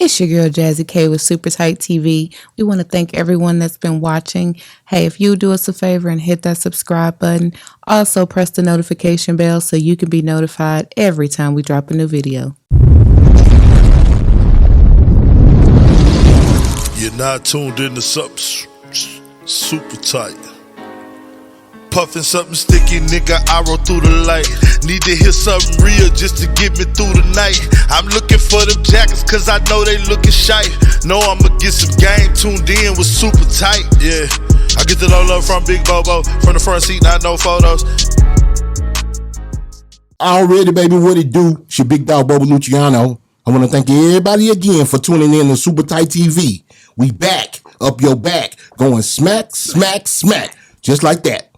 It's your girl Jazzy K with Super Tight TV. We want to thank everyone that's been watching. Hey, if you do us a favor and hit that subscribe button, also press the notification bell so you can be notified every time we drop a new video. You're not tuned into something super tight. Puffin' something sticky, nigga, I roll through the light. Need to hear something real just to get me through the night. I'm looking for them jackets cause I know they looking shy. Know I'ma get some game, tuned in with super tight, yeah. I get the low love from Big Bobo, from the front seat, not no photos. Already, baby, what it do? It's your big dog, Bobo Luciano. I want to thank everybody again for tuning in to Super Tight TV. We back, up your back, going smack, smack, smack, just like that.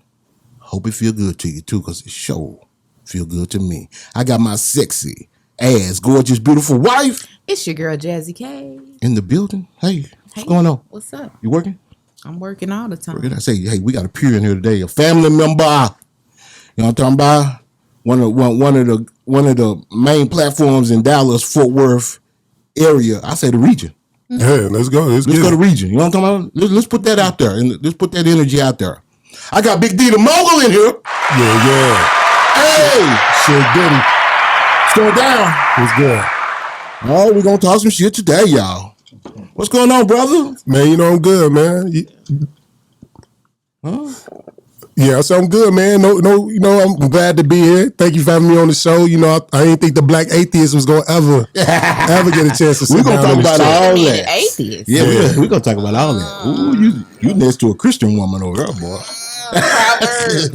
Hope it feel good to you too, cause it sure feel good to me. I got my sexy ass, gorgeous, beautiful wife. It's your girl Jazzy K in the building. Hey, what's going on? What's up? You working? I'm working all the time. I say, hey, we got a peer in here today, a family member. You know what I'm talking about? One of the main platforms in Dallas, Fort Worth area. I say the region. Yeah, let's go. Let's go to region. You know what I'm talking about? Let's put that out there and let's put that energy out there. I got Big D the Mogul in here. Yeah. Hey, shit, goody. It's going down. It's good. Oh, we're gonna talk some shit today, y'all. What's going on, brother? Man, you know I'm good, man. Huh? Yeah, so I'm good, man. No, you know, I'm glad to be here. Thank you for having me on the show. You know, I didn't think the black atheist was gonna ever get a chance to sit We're gonna talk about all that. Atheist. Yeah, we're gonna talk about all that. Ooh, you next to a Christian woman over there, boy. Proverbs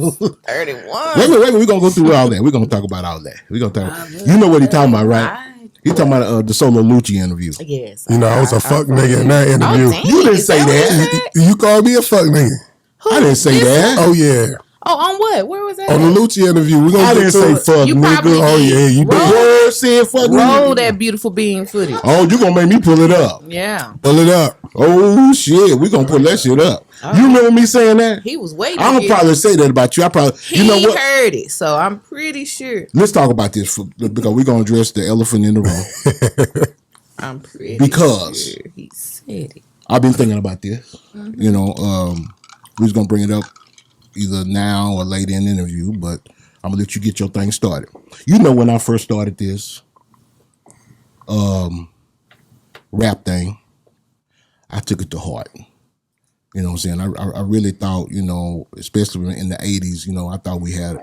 31. Wait, we're gonna go through all that. We're gonna talk about all that. We're gonna talk. You know what he's talking about, right? He's talking about the Solo Lucci interview. Yes. You know, I was a fuck nigga in that interview. Oh, dang, you didn't say that. You called me a fuck nigga. I didn't say that. Oh yeah. Oh, on what? Where was that? On the Lucci interview. I didn't say fuck You nigga. probably Oh yeah, you did. Word said fuck nigga. Roll that beautiful being footage. Oh, you gonna make me pull it up? Yeah. Pull it up. Oh shit, we gonna pull that shit up. You remember me saying that? He was waiting. I'm gonna probably say that about you. You know what? Heard it, so I'm pretty sure. Let's talk about this because we're gonna address the elephant in the room. I'm pretty because sure he said it. I've been thinking about this. Mm-hmm. You know, we was gonna bring it up either now or later in the interview, but I'm gonna let you get your thing started. You know, when I first started this rap thing, I took it to heart. You know what I'm saying? I really thought, you know, especially in the 80s, you know, I thought we had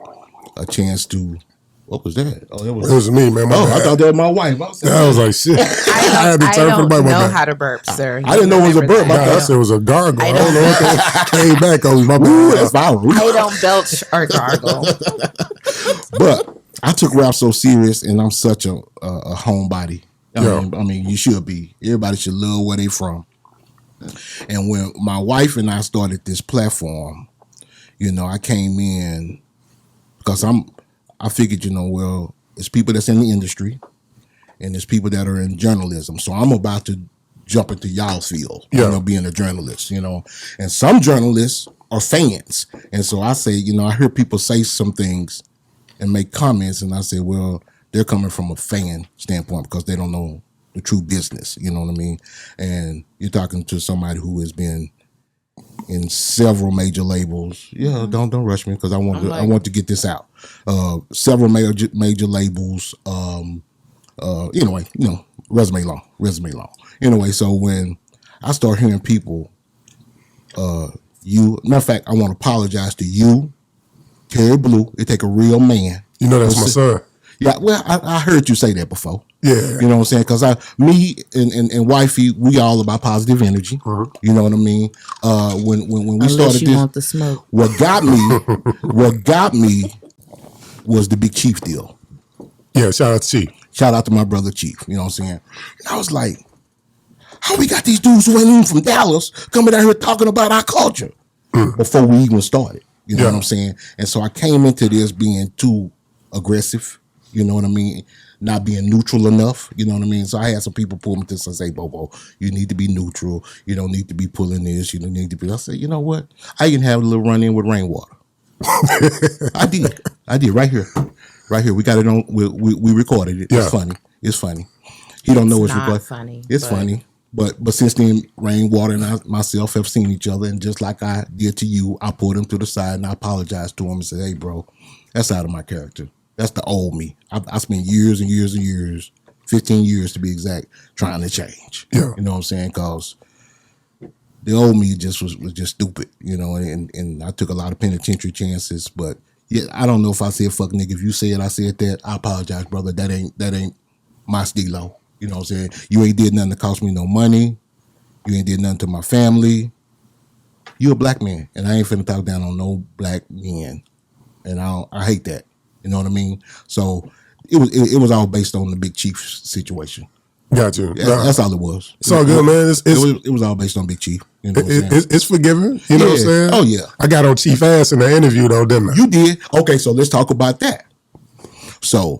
a chance to. What was that? Oh, it was me, man. I thought that was my wife. I was like, shit. I don't know how to burp, sir. I didn't know it was a burp. I said it was a gargle. I don't know what came back. Oh, my bad. That's viral. I don't belch or gargle. But I took rap so serious, and I'm such a homebody. I mean, you should be. Everybody should love where they from. And when my wife and I started this platform, you know, I came in because I figured, you know, well, it's people that's in the industry and there's people that are in journalism. So I'm about to jump into y'all's field, you know, being a journalist, you know. And some journalists are fans. And so I say, you know, I hear people say some things and make comments, and I say, well, they're coming from a fan standpoint because they don't know the true business, you know what I mean? And you're talking to somebody who has been in several major labels. Yeah, don't rush me because I want to get this out. Several major labels. Anyway, you know, resume long. Anyway, so when I start hearing people, matter of fact, I want to apologize to you, Terry Blue. It take a real man. You know that's my son. Yeah, well, I heard you say that before. Yeah. You know what I'm saying? Because me and wifey, we all about positive energy. Uh-huh. You know what I mean? When we started this, want the smoke. What got me was the Big Chief deal. Yeah, shout out to Chief. Shout out to my brother Chief. You know what I'm saying? And I was like, how we got these dudes who ain't even from Dallas coming out here talking about our culture before we even started? You know what I'm saying? And so I came into this being too aggressive. You know what I mean? Not being neutral enough. You know what I mean? So I had some people pull me to this and say, Bobo, you need to be neutral. You don't need to be pulling this. You don't need to be. I said, you know what? I can have a little run in with rainwater. I did right here. We got it on. We recorded it. It's funny. He don't know it's not recorded. funny. It's but funny. But since then, Rainwater and I myself have seen each other, and just like I did to you, I pulled him to the side and I apologized to him and said, "Hey, bro, that's out of my character. That's the old me. I spent years and years and years, 15 years to be exact, trying to change. Yeah. You know what I'm saying? Because the old me just was just stupid, you know, and I took a lot of penitentiary chances. But yeah, I don't know if I said fuck nigga. If you said I said that, I apologize, brother. That ain't my stilo. You know what I'm saying? You ain't did nothing to cost me no money. You ain't did nothing to my family. You a black man, and I ain't finna talk down on no black men. And I hate that. You know what I mean? So it was all based on the Big Chief situation. Got you. That's all it was. It's all good, man. It was all based on Big Chief. You know what I'm saying? It's forgiving. You know what I'm saying? Oh, yeah. I got on Chief ass in the interview, though, didn't I? You did. Okay, so let's talk about that. So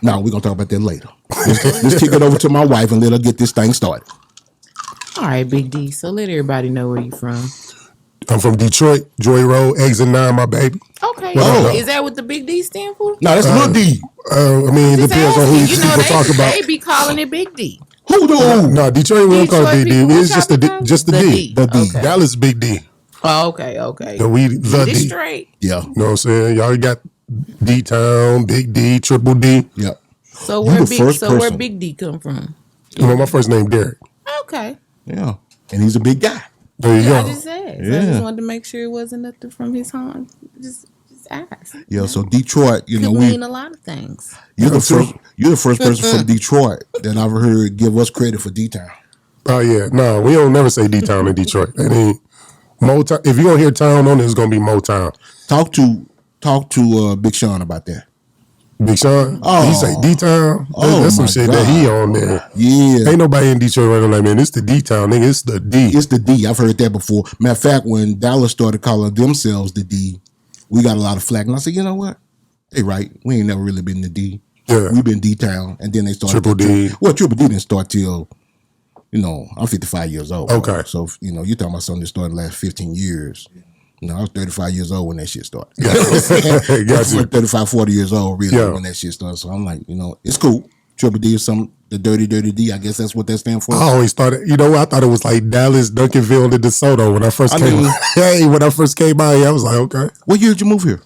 now we're going to talk about that later. Let's kick it over to my wife and let her get this thing started. All right, Big D. So let everybody know where you from. I'm from Detroit, Joy Road, Exit 9, my baby. Okay. Oh. Is that what the Big D stand for? No, that's Lil D. I mean, it depends on who you people talk about. They be calling it Big D. Who do? No, Detroit, we don't call it Big D. Detroit It's just the people D. The D. Okay. Dallas, Big D. Oh, okay. The Get it D. straight. Yeah. You know what I'm saying? Y'all got D-Town, Big D, Triple D. Yeah. So You where the first where person. Big D come from? You know, my first name Derek. Okay. Yeah. And he's a big guy. There you I go. just asked. I Yeah. just wanted to make sure it wasn't nothing from his home. Just ask. Yeah, so Detroit, you know, Could mean a lot of things. you're the first person from Detroit that I've heard give us credit for D-Town. Oh, yeah. No, we don't never say D-Town in Detroit. That ain't Motown. If you don't hear town on it, it's going to be Motown. Talk to Big Sean about that. Big Sean, Oh. he say D-Town. Oh, That's some my shit God. that he on there. Yeah. Ain't nobody in Detroit running like, man, it's the D-Town, nigga. It's the D. It's the D. I've heard that before. Matter of fact, when Dallas started calling themselves the D, we got a lot of flack. And I said, you know what? They right. We ain't never really been the D. Yeah. We've been D-Town. And then they started. Triple D. Well, Triple D didn't start till, you know, I'm 55 years old. Okay. So, you know, you're talking about something that started in the last 15 years. You know, I was 35 years old when that shit started. Got you. 35, 40 years old, really, Yeah. when that shit started. So I'm like, you know, it's cool. Triple D is the dirty D. I guess that's what that stands for. I always thought, you know, I thought it was like Dallas, Duncanville, and DeSoto when I first came. When I first came out here, I was like, okay. What year did you move here?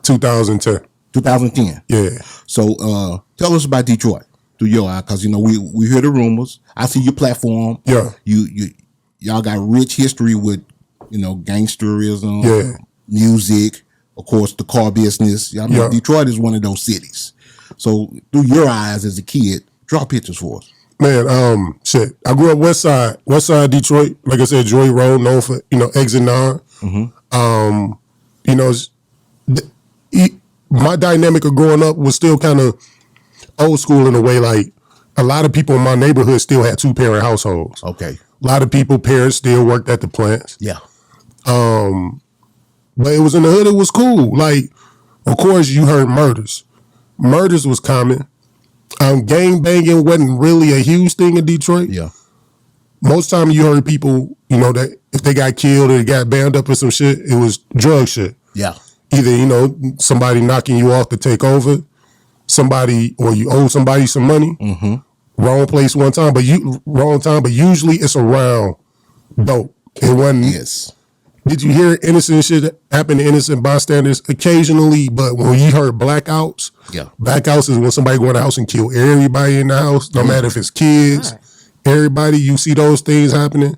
2010. 2010. Yeah. So tell us about Detroit through your eye, because you know we hear the rumors. I see your platform. Yeah. Y'all got rich history with, you know, gangsterism, Yeah. music, of course, the car business. I mean, Yeah. Detroit is one of those cities. So through your eyes as a kid, draw pictures for us. Man, shit. I grew up West Side Detroit. Like I said, Joy Road, known for, you know, Exit 9. You know, my dynamic of growing up was still kind of old school in a way. Like, a lot of people in my neighborhood still had 2-parent households. Okay. A lot of people, parents still worked at the plants. Yeah. But it was in the hood, it was cool. Like, of course, you heard murders. Murders was common. Gang banging wasn't really a huge thing in Detroit. Yeah. Most time you heard people, you know, that if they got killed or they got bound up in some shit, it was drug shit. Yeah. Either, you know, somebody knocking you off to take over, somebody, or you owe somebody some money. Wrong place one time, but wrong time, but usually it's around dope. It wasn't. Yes. Did you hear innocent shit happen to innocent bystanders? Occasionally, but when you heard blackouts, Yeah. blackouts is when somebody go in the house and kill everybody in the house, no matter if it's kids, everybody, you see those things happening.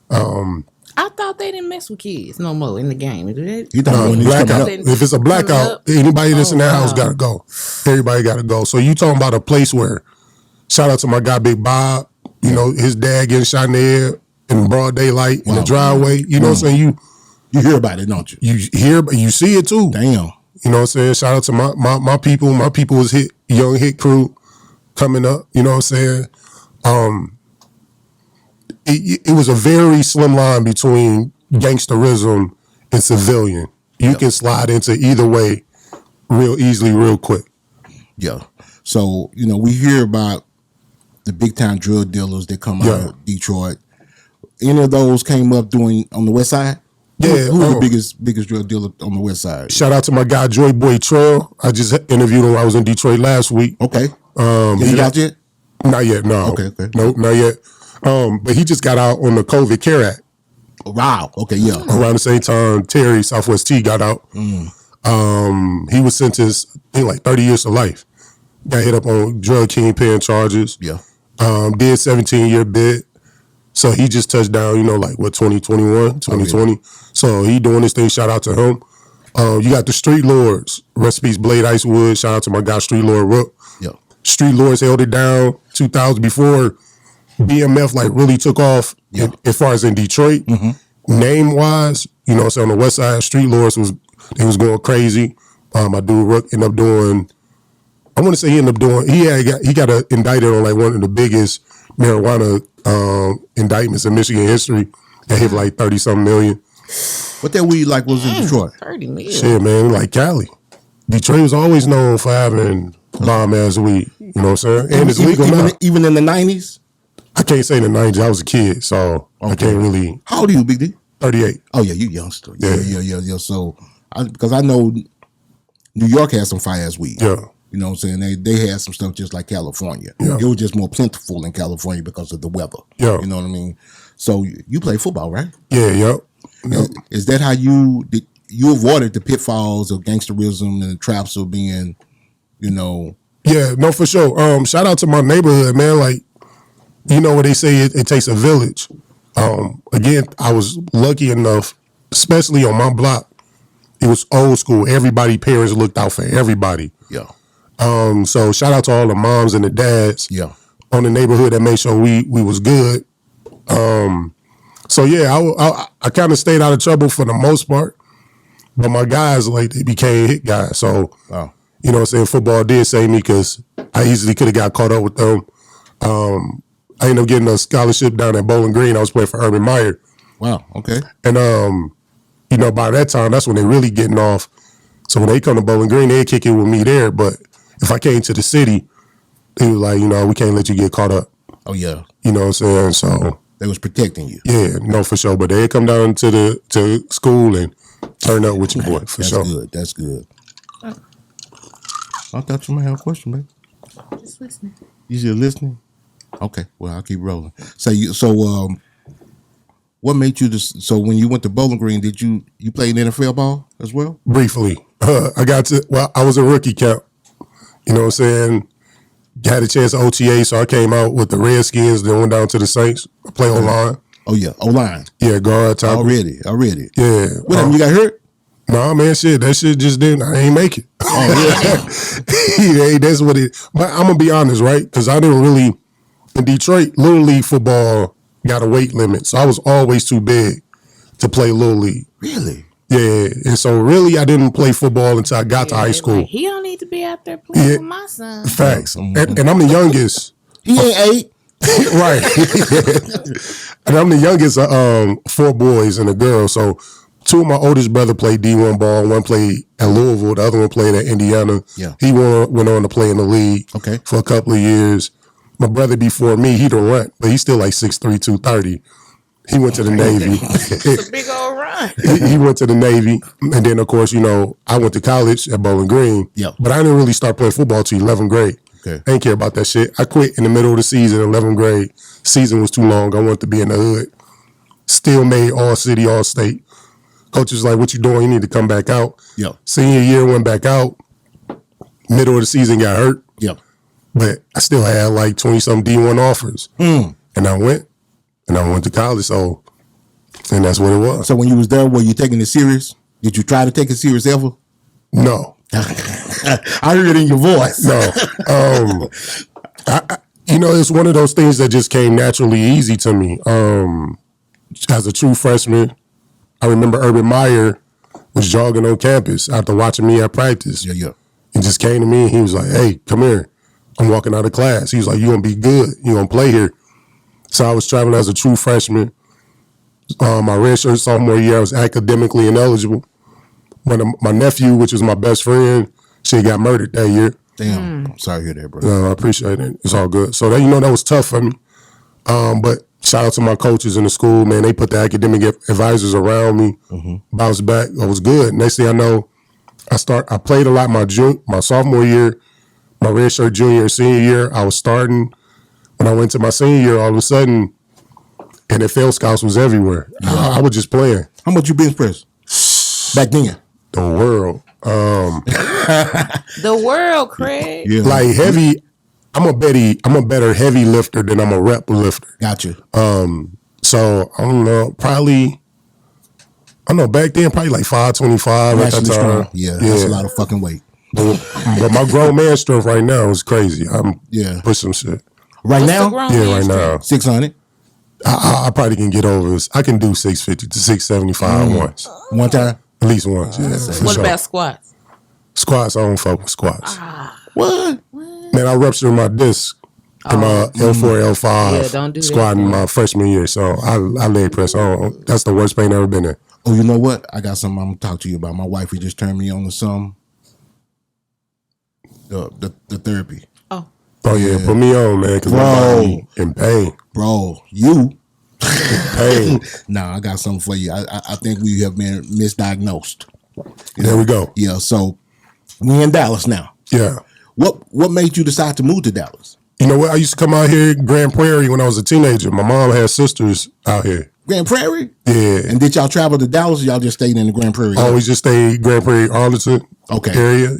I thought they didn't mess with kids no more in the game. Do they? You thought when these coming Blackout. up. If it's a blackout, anybody that's in that house gotta go. Everybody gotta go. So you talking about a place where, shout out to my guy Big Bob, you know, his dad getting shot in the head in broad daylight in the driveway. You know what I'm saying? You hear about it, don't you? You hear, but you see it too. Damn. You know what I'm saying? Shout out to my people. My people was young hit crew coming up. You know what I'm saying? It was a very slim line between gangsterism and civilian. You can slide into either way real easily, real quick. Yeah. So, you know, we hear about the big time drug dealers that come out of Detroit. Any of those came up on the west side? Yeah. Who's the biggest drug dealer on the west side? Shout out to my guy Joy Boy Trail. I just interviewed him. I was in Detroit last week. Okay. Is it out yet? Not yet, no. Okay. Nope, not yet. But he just got out on the COVID Care Act. Wow. Okay, yeah. Around the same time, Terry, Southwest T, got out. He was sentenced, I think, like 30 years to life. Got hit up on drug kingpin charges. Yeah. Did 17-year bid. So he just touched down, 2021, 2020. So he doing this thing. Shout out to him. You got the Street Lords. Rest in peace, Blade Icewood. Shout out to my guy, Street Lord Rook. Yeah. Street Lords held it down 2000 before BMF like really took off as far as in Detroit. Name wise, on the west side, Street Lords was going crazy. My dude Rook ended up doing, I want to say he got indicted on like one of the biggest marijuana indictments in Michigan history that hit like 30-something million. What that weed like was in Detroit? 30 million. Shit, man, like Cali. Detroit was always known for having bomb ass weed. You know what I'm saying? And it's legal now. Even in the 90s? I can't say in the 90s. I was a kid, so I can't really. How old are you, Big D? 38. Oh, yeah, you youngster. Yeah. So, because I know New York has some fire-ass weed. Yeah. You know what I'm saying? They had some stuff just like California. Yeah. It was just more plentiful in California because of the weather. Yeah. You know what I mean? So, you play football, right? Yeah, yep. Is that how you avoided the pitfalls of gangsterism and the traps of being, Yeah, no, for sure. Shout out to my neighborhood, man. Like, what they say, it takes a village. Again, I was lucky enough, especially on my block, it was old school. Everybody, parents looked out for everybody. Yeah. So shout out to all the moms and the dads on the neighborhood that made sure we was good. So yeah, I kind of stayed out of trouble for the most part, but my guys, like, they became hit guys. So, you know what I'm saying, football did save me because I easily could have got caught up with them. I ended up getting a scholarship down at Bowling Green. I was playing for Urban Meyer. Wow, okay. And, by that time, that's when they really getting off. So when they come to Bowling Green, they'd kick it with me there. But if I came to the city, they was like, we can't let you get caught up. Oh, yeah. You know what I'm saying? So they was protecting you. Yeah, no, for sure. But they'd come down to school and turn up with your boy, for sure. That's good. I thought you might have a question, man. Just listening. You just listening? Okay, well, I'll keep rolling. What made you so when you went to Bowling Green, did you play NFL ball as well? Briefly. I was a rookie camp. You know what I'm saying? Had a chance at OTA, so I came out with the Redskins, then went down to the Saints. I play O-line. Oh, yeah, O-line. Yeah, guard, tackle. Already. Yeah. What happened? You got hurt? Nah, man, shit, that shit just didn't. I ain't make it. Oh, yeah. That's what it. But I'm gonna be honest, right? Because I didn't really in Detroit. Little league football got a weight limit, so I was always too big to play little league. Really? Yeah, and so really, I didn't play football until I got to high school. Like, he don't need to be out there playing with my son. Facts, and I'm the youngest. He ain't 8. Right. And I'm the youngest of 4 boys and a girl. So 2 of my oldest brother played D1 ball. One played at Louisville. The other one played at Indiana. Yeah. He went on to play in the league for a couple of years. My brother before me, he don't run, but he's still like 6'3", 230. He went to the Navy. It's a big old run. He went to the Navy. And then, of course, I went to college at Bowling Green. Yeah. But I didn't really start playing football till 11th grade. Okay. I didn't care about that shit. I quit in the middle of the season, 11th grade. Season was too long. I wanted to be in the hood. Still made all city, all state. Coach was like, what you doing? You need to come back out. Yeah. Senior year, went back out. Middle of the season, got hurt. Yeah. But I still had like 20-something D1 offers. And I went to college. So, and that's what it was. So when you was there, were you taking it serious? Did you try to take it serious ever? No. I heard it in your voice. No. It's one of those things that just came naturally easy to me. As a true freshman, I remember Urban Meyer was jogging on campus after watching me at practice. Yeah. He just came to me and he was like, hey, come here. I'm walking out of class. He was like, you're going to be good. You're going to play here. So I was traveling as a true freshman. My redshirt sophomore year, I was academically ineligible. My nephew, which was my best friend, she got murdered that year. Damn. I'm sorry to hear that, bro. I appreciate it. It's all good. So, that was tough for me. But shout out to my coaches in the school, man. They put the academic advisors around me, bounced back. I was good. Next thing I know, I played a lot my sophomore year, my redshirt junior and senior year. I was starting. when I went to my senior year, all of a sudden, NFL scouts was everywhere. I was just playing. How much you bench press back then? The world. The world, Craig. Yeah, Like heavy, I'm a better heavy lifter than I'm a rep lifter. Gotcha. So I don't know, probably, I don't know, back then probably like 525 at that Naturally time. strong. Yeah, that's a lot of fucking weight. But my grown man strength right now is crazy. I'm pushing some shit. Right What's now, the grown Yeah, man right strength? now. 600 I probably can get over this. I can do 650 to 675 once. one time. At least once, yeah. For What sure. about squats? Squats? I don't fuck with squats. What? Man, I ruptured my disc in my L4, L5 Yeah, don't do that. squatting my freshman year. So I leg press. That's the worst pain I've ever been in. Oh, you know what? I got something I'm gonna talk to you about. My wife, who just turned me on to some the therapy. Oh, Oh yeah, put me on, man, because my body in pain. Bro, you. Pain. Nah, I got something for you. I think we have been misdiagnosed. There we go. Yeah, so we in Dallas now. Yeah. What made you decide to move to Dallas? You know what? I used to come out here Grand Prairie when I was a teenager. My mom had sisters out here. Grand Prairie? Yeah. And did y'all travel to Dallas or y'all just stayed in the Grand Prairie? Always just stayed Grand Prairie, Arlington area.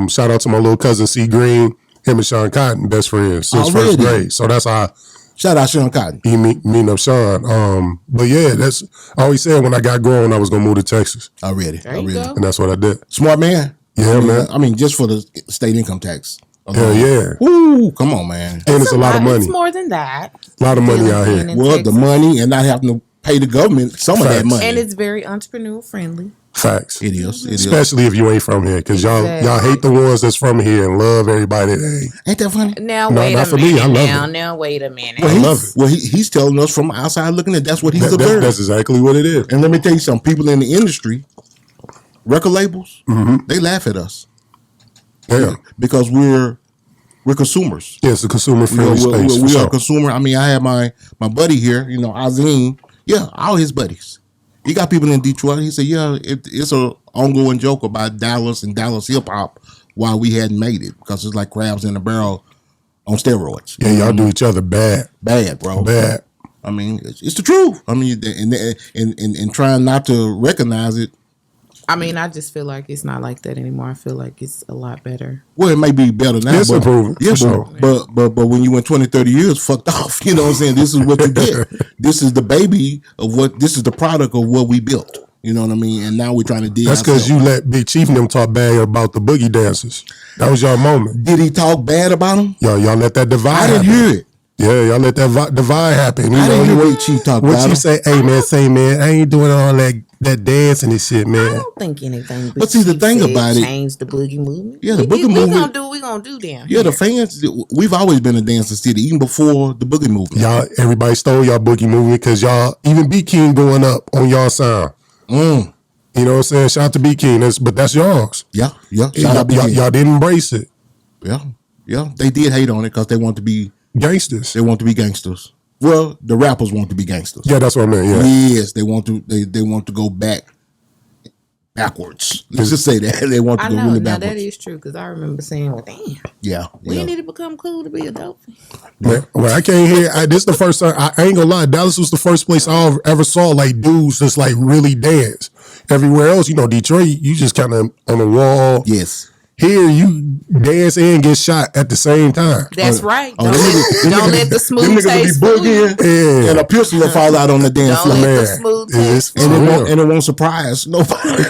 Shout out to my little cousin C Green, him and Sean Cotton, best friends since first grade. So that's how Shout out Sean Cotton. he meeting up Sean. But yeah, I always said when I got grown I was gonna move to Texas. Already. there you go. And that's what I did. Smart man. Yeah, man. I mean, just for the state income tax. Hell yeah. Woo, come on, man. And it's a lot of money. It's more than that. A lot of money out Living here. in Well, the Texas. money and not having to pay the government some of that Facts. money. And it's very entrepreneur friendly. Facts. It is. Especially if you ain't from here. Because y'all hate the ones that's from here and love everybody that ain't. Ain't that funny? Now No, wait not a for me. minute. I love it. Now wait a minute. Well, he's telling us from outside looking at that's what he's observing. That's exactly what it is. And let me tell you something. People in the industry, record labels, they laugh at us Yeah. because we're consumers. Yeah, it's a consumer friendly space. We for are sure. a consumer. I mean, I have my buddy here, Azim. Yeah, all his buddies. He got people in Detroit. He said, yeah, it's a ongoing joke about Dallas and Dallas hip hop why we hadn't made it because it's like crabs in a barrel on steroids. Yeah, y'all do each other bad. Bad, bro. Bad. I mean, it's the truth. I mean, and trying not to recognize it. I mean, I just feel like it's not like that anymore. I feel like it's a lot better. Well, it may be better now. It's improving, for sure. But when you went 20, 30 years fucked off, you know what I'm saying? This is what you get. This is the baby of this is the product of what we built. You know what I mean? And now we're trying to dig. That's because you let Big Chief and them talk bad about the boogie dancers. That was your moment. Did he talk bad about him? Y'all let that divide I didn't happen. hear it. Yeah, y'all let that divide happen. I didn't hear Big Chief talk What about you him. say, hey man, I ain't doing all that dancing and shit, I man. don't think anything. But see, the thing about it- change the boogie movement. Yeah, the we boogie movement- We gonna do. We gonna do down. Yeah, the fans, we've always been a dancing city, even before the boogie movement. Y'all, everybody stole y'all boogie movement because y'all, even B King going up on y'all sound. You know what I'm saying? Shout out to B King, but that's y'all's. Yeah. Shout out Y'all, Big y'all didn't embrace it. Yeah. They did hate on it because they want to be Gangsters. gangsters. Well, the rappers want to be gangsters. Yeah, that's what I meant. Yeah. Yes, they want to. They want to go backwards. Let's just say that they want to I go know. really Now backwards. that is true because I remember saying, "Well, damn, Yeah. we need to become cool to be a dolphin." Well, I can't hear. This is the first time. I ain't gonna lie. Dallas was the first place I ever saw like dudes just like really dance. Everywhere else, Detroit, you just kind of on the wall. Yes. Here, you dance and get shot at the same time. That's right. Oh, Don't let the Them smooth niggas taste be fool you. boogieing, and a pistol will fall out on the dance Don't floor, let the man. smooth It's taste for fool you. and it won't surprise nobody.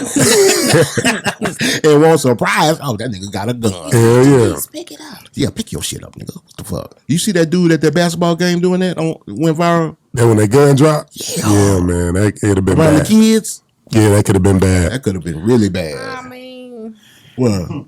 It won't surprise. Oh, that nigga got a gun. Hell yeah. Just pick it up. Yeah, pick your shit up, nigga. What the fuck? You see that dude at that basketball game doing that? Went viral Then when that gun dropped, yeah, man, that could have been around the bad. kids. Yeah, that could have been bad. That could have been really bad. I mean, Well,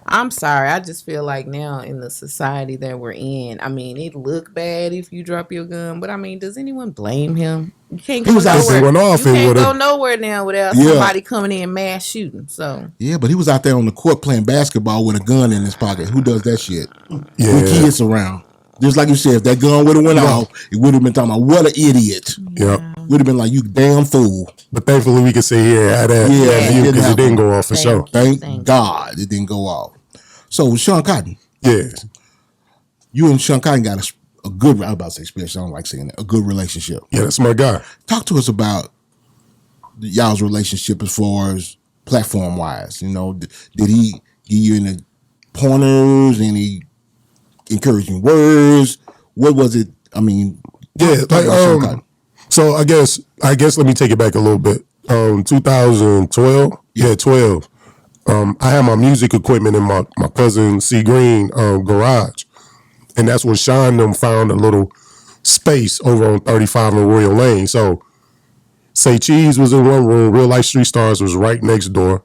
I'm sorry. I just feel like now in the society that we're in, I mean, it look bad if you drop your gun, but I mean, does anyone blame him? You can't go was out nowhere. there went off You and can't would've- go nowhere now without Yeah. somebody coming in mass shooting. So yeah, but he was out there on the court playing basketball with a gun in his pocket. Who does that shit? Yeah. With kids around. Just like you said, if that gun would have went off, it would have been talking about what an idiot. Yep. Would have been like, you damn fool. But thankfully, we can sit here and have that Yeah, view it because it happened. didn't go off for sure. Thank God it didn't go off. So Sean Cotton, Yeah. you and Sean Cotton got a good. I was about to say spiritual. I don't like saying that. A good relationship. Yeah, that's my guy. Talk to us about y'all's relationship as far as platform wise. You know, did he give you any pointers, any encouraging words? What was it? I mean, yeah, like so I guess let me take it back a little bit. 2012, yeah, 12. I had my music equipment in my cousin C Green garage, and that's where Shawn them found a little space over on 35 and Royal Lane. So, Say Cheese was in one room, Real Life Street Stars was right next door,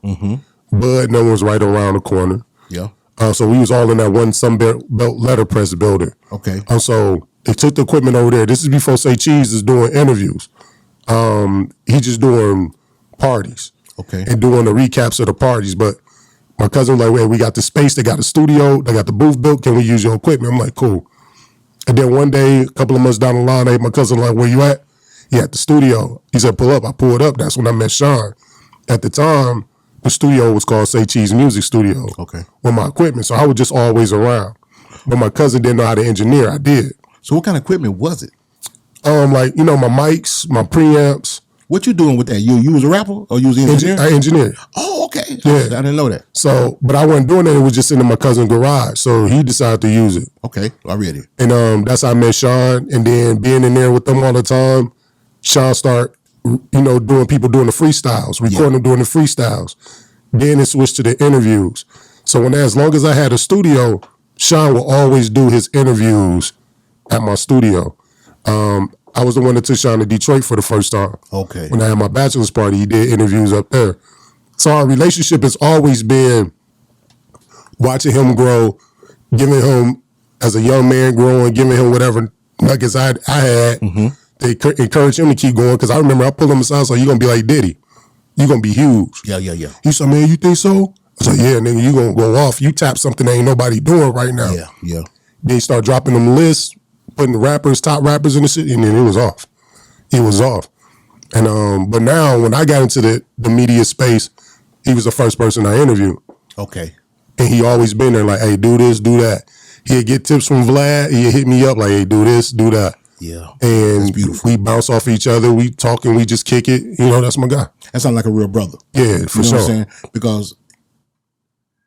Bud No was right around the corner. Yeah. So we was all in that one Sunbelt letterpress building. Okay. So they took the equipment over there. This is before Say Cheese is doing interviews. He just doing parties. Okay. And doing the recaps of the parties. But my cousin was like, wait, we got the space, they got the studio, they got the booth built, can we use your equipment? I'm like, cool. And then one day, a couple of months down the line, my cousin like, where you at? He at the studio. He said, pull up. I pulled up. That's when I met Shawn. At the time, the studio was called Say Cheese Music Studio. Okay. With my equipment. So I was just always around. But my cousin didn't know how to engineer. I did. So what kind of equipment was it? Like, my mics, my preamps. What you doing with that? You was a rapper or you was an engineer? I engineered. Oh, okay. Yeah. I didn't know that. So, but I wasn't doing that. It was just in my cousin's garage. So he decided to use it. Okay. I read it. And that's how I met Shawn. And then being in there with them all the time, Shawn start, doing the freestyles, recording them doing the freestyles. Then it switched to the interviews. So as long as I had a studio, Shawn will always do his interviews at my studio. I was the one that took Shawn to Detroit for the first time. Okay. When I had my bachelor's party, he did interviews up there. So our relationship has always been watching him grow, giving him, as a young man growing, giving him whatever nuggets I had. They encourage him to keep going, because I remember I pulled him aside, so you're going to be like Diddy. You're going to be huge. Yeah. He said, man, you think so? I said, yeah, nigga, you going to go off. You tap something that ain't nobody doing right now. Yeah. Then he started dropping them lists, putting the top rappers in the shit, and then it was off. It was off. And but now when I got into the media space, he was the first person I interviewed. Okay. And he always been there like, hey, do this, do that. He'd get tips from Vlad. He'd hit me up like, hey, do this, do that. Yeah. And we bounce off each other. We talk and we just kick it. That's my guy. That sounds like a real brother. Yeah, for you know sure. What I'm saying? Because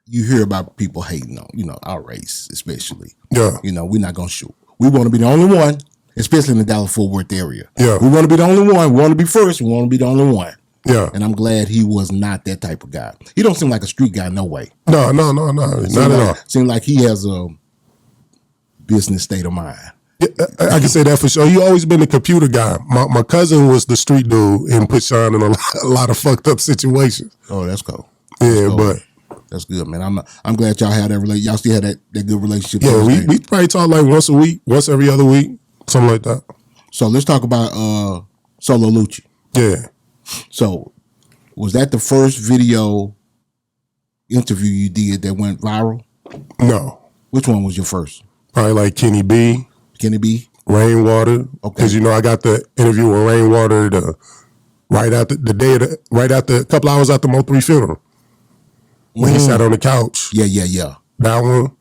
you hear about people hating on, our race, especially. Yeah. We're not going to shoot. We want to be the only one, especially in the Dallas-Fort Worth area. Yeah. We want to be the only one. We want to be first. We want to be the only one. Yeah. And I'm glad he was not that type of guy. He don't seem like a street guy, no way. No. Not at all. Seems like he has a business state of mind. Yeah, I can say that for sure. He always been a computer guy. My cousin was the street dude and put Shawn in a lot of fucked up situations. Oh, that's cool. Yeah, but that's good, man. I'm glad y'all had that y'all still had that good relationship. Yeah, we probably talk like once a week, once every other week, something like that. So let's talk about Solo Lucci. Yeah. So was that the first video interview you did that went viral? No. Which one was your first? Probably like Kenny B. Rainwater. Okay. Because I got the interview with Rainwater right after a couple hours after Mo3 funeral. When he sat on the couch. Yeah. That one.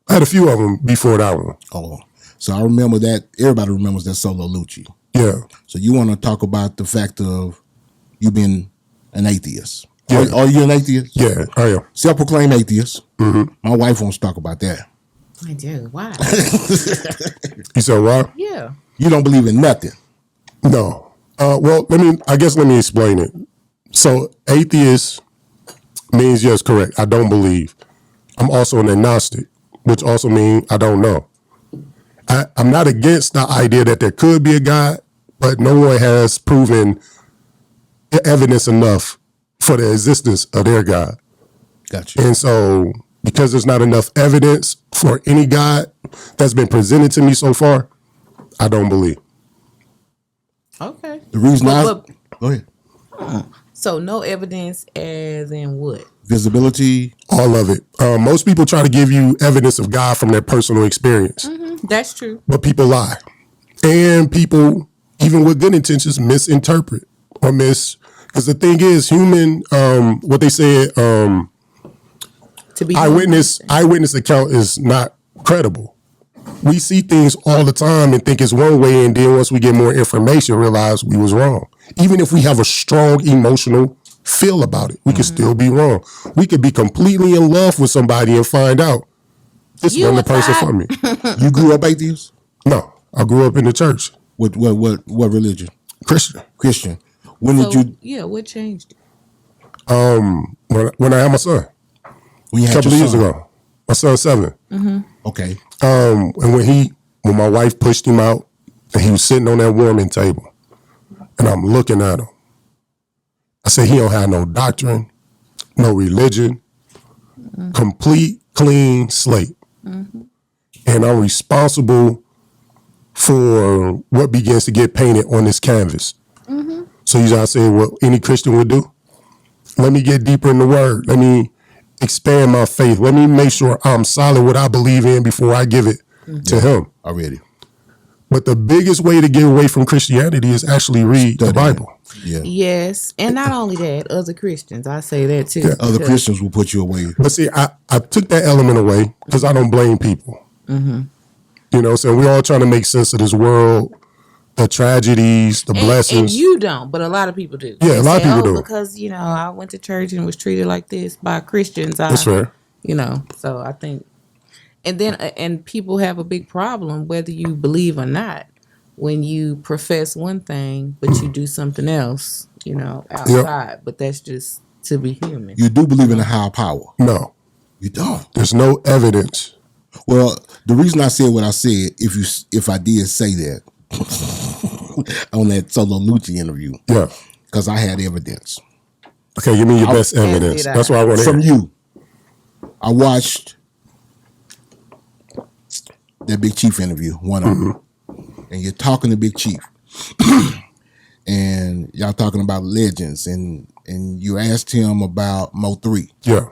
I had a few of them before that one. Oh. So I remember that. Everybody remembers that Solo Lucci. Yeah. So you want to talk about the fact of you being an atheist. Yeah. Are you an atheist? Yeah, I am. Self-proclaimed atheist. My wife wants to talk about that. I do. Why? You said why? Yeah. You don't believe in nothing. No. Well, let me explain it. So atheist means, yes, correct, I don't believe. I'm also an agnostic, which also means I don't know. I'm not against the idea that there could be a God, but no one has proven evidence enough for the existence of their God. Gotcha. And so, because there's not enough evidence for any God that's been presented to me so far, I don't believe. Okay. The reason go ahead. So no evidence as in what? Visibility. All of it. Most people try to give you evidence of God from their personal experience. That's true. But people lie. And people, even with good intentions, misinterpret or because the thing is, what they said, to be eyewitness account is not credible. we see things all the time and think it's one way, and then once we get more information, realize we was wrong. Even if we have a strong emotional feel about it, we could still be wrong. We could be completely in love with somebody and find out this wasn't the person for me. You grew up atheist? No, I grew up in the church. What religion? Christian. When did you? Yeah, what changed it? When I had my son. When you A had couple your of years son? ago. My son's 7. Okay. And when my wife pushed him out and he was sitting on that warming table and I'm looking at him, I said, he don't have no doctrine, no religion, complete, clean slate. And I'm responsible for what begins to get painted on this canvas. So you I say what any Christian would do? Let me get deeper in the word. Let me expand my faith. Let me make sure I'm solid what I believe in before I give it to him. Already. But the biggest way to get away from Christianity is actually read the Bible. Yeah. Yes, and not only that, other Christians. I say that too. Yeah. Other Christians will put you away. But see, I took that element away because I don't blame people. You know, so we're all trying to make sense of this world, the tragedies, the blessings. And you don't, but a lot of people do. Yeah, They a lot of say, people do. Because, I went to church and was treated like this by Christians. That's fair. So I think, and people have a big problem, whether you believe or not, when you profess one thing, but you do something else, outside. But that's just to be human. You do believe in a higher power? No. You don't? There's no evidence. Well, the reason I said what I said, if I did say that on that Solo Lucci interview, Yeah. because I had evidence. Okay, give me your best evidence. That's what I want to From hear. you. I watched that Big Chief interview, one of them. And you're talking to Big Chief. And y'all talking about legends. And you asked him about Mo 3. Yeah.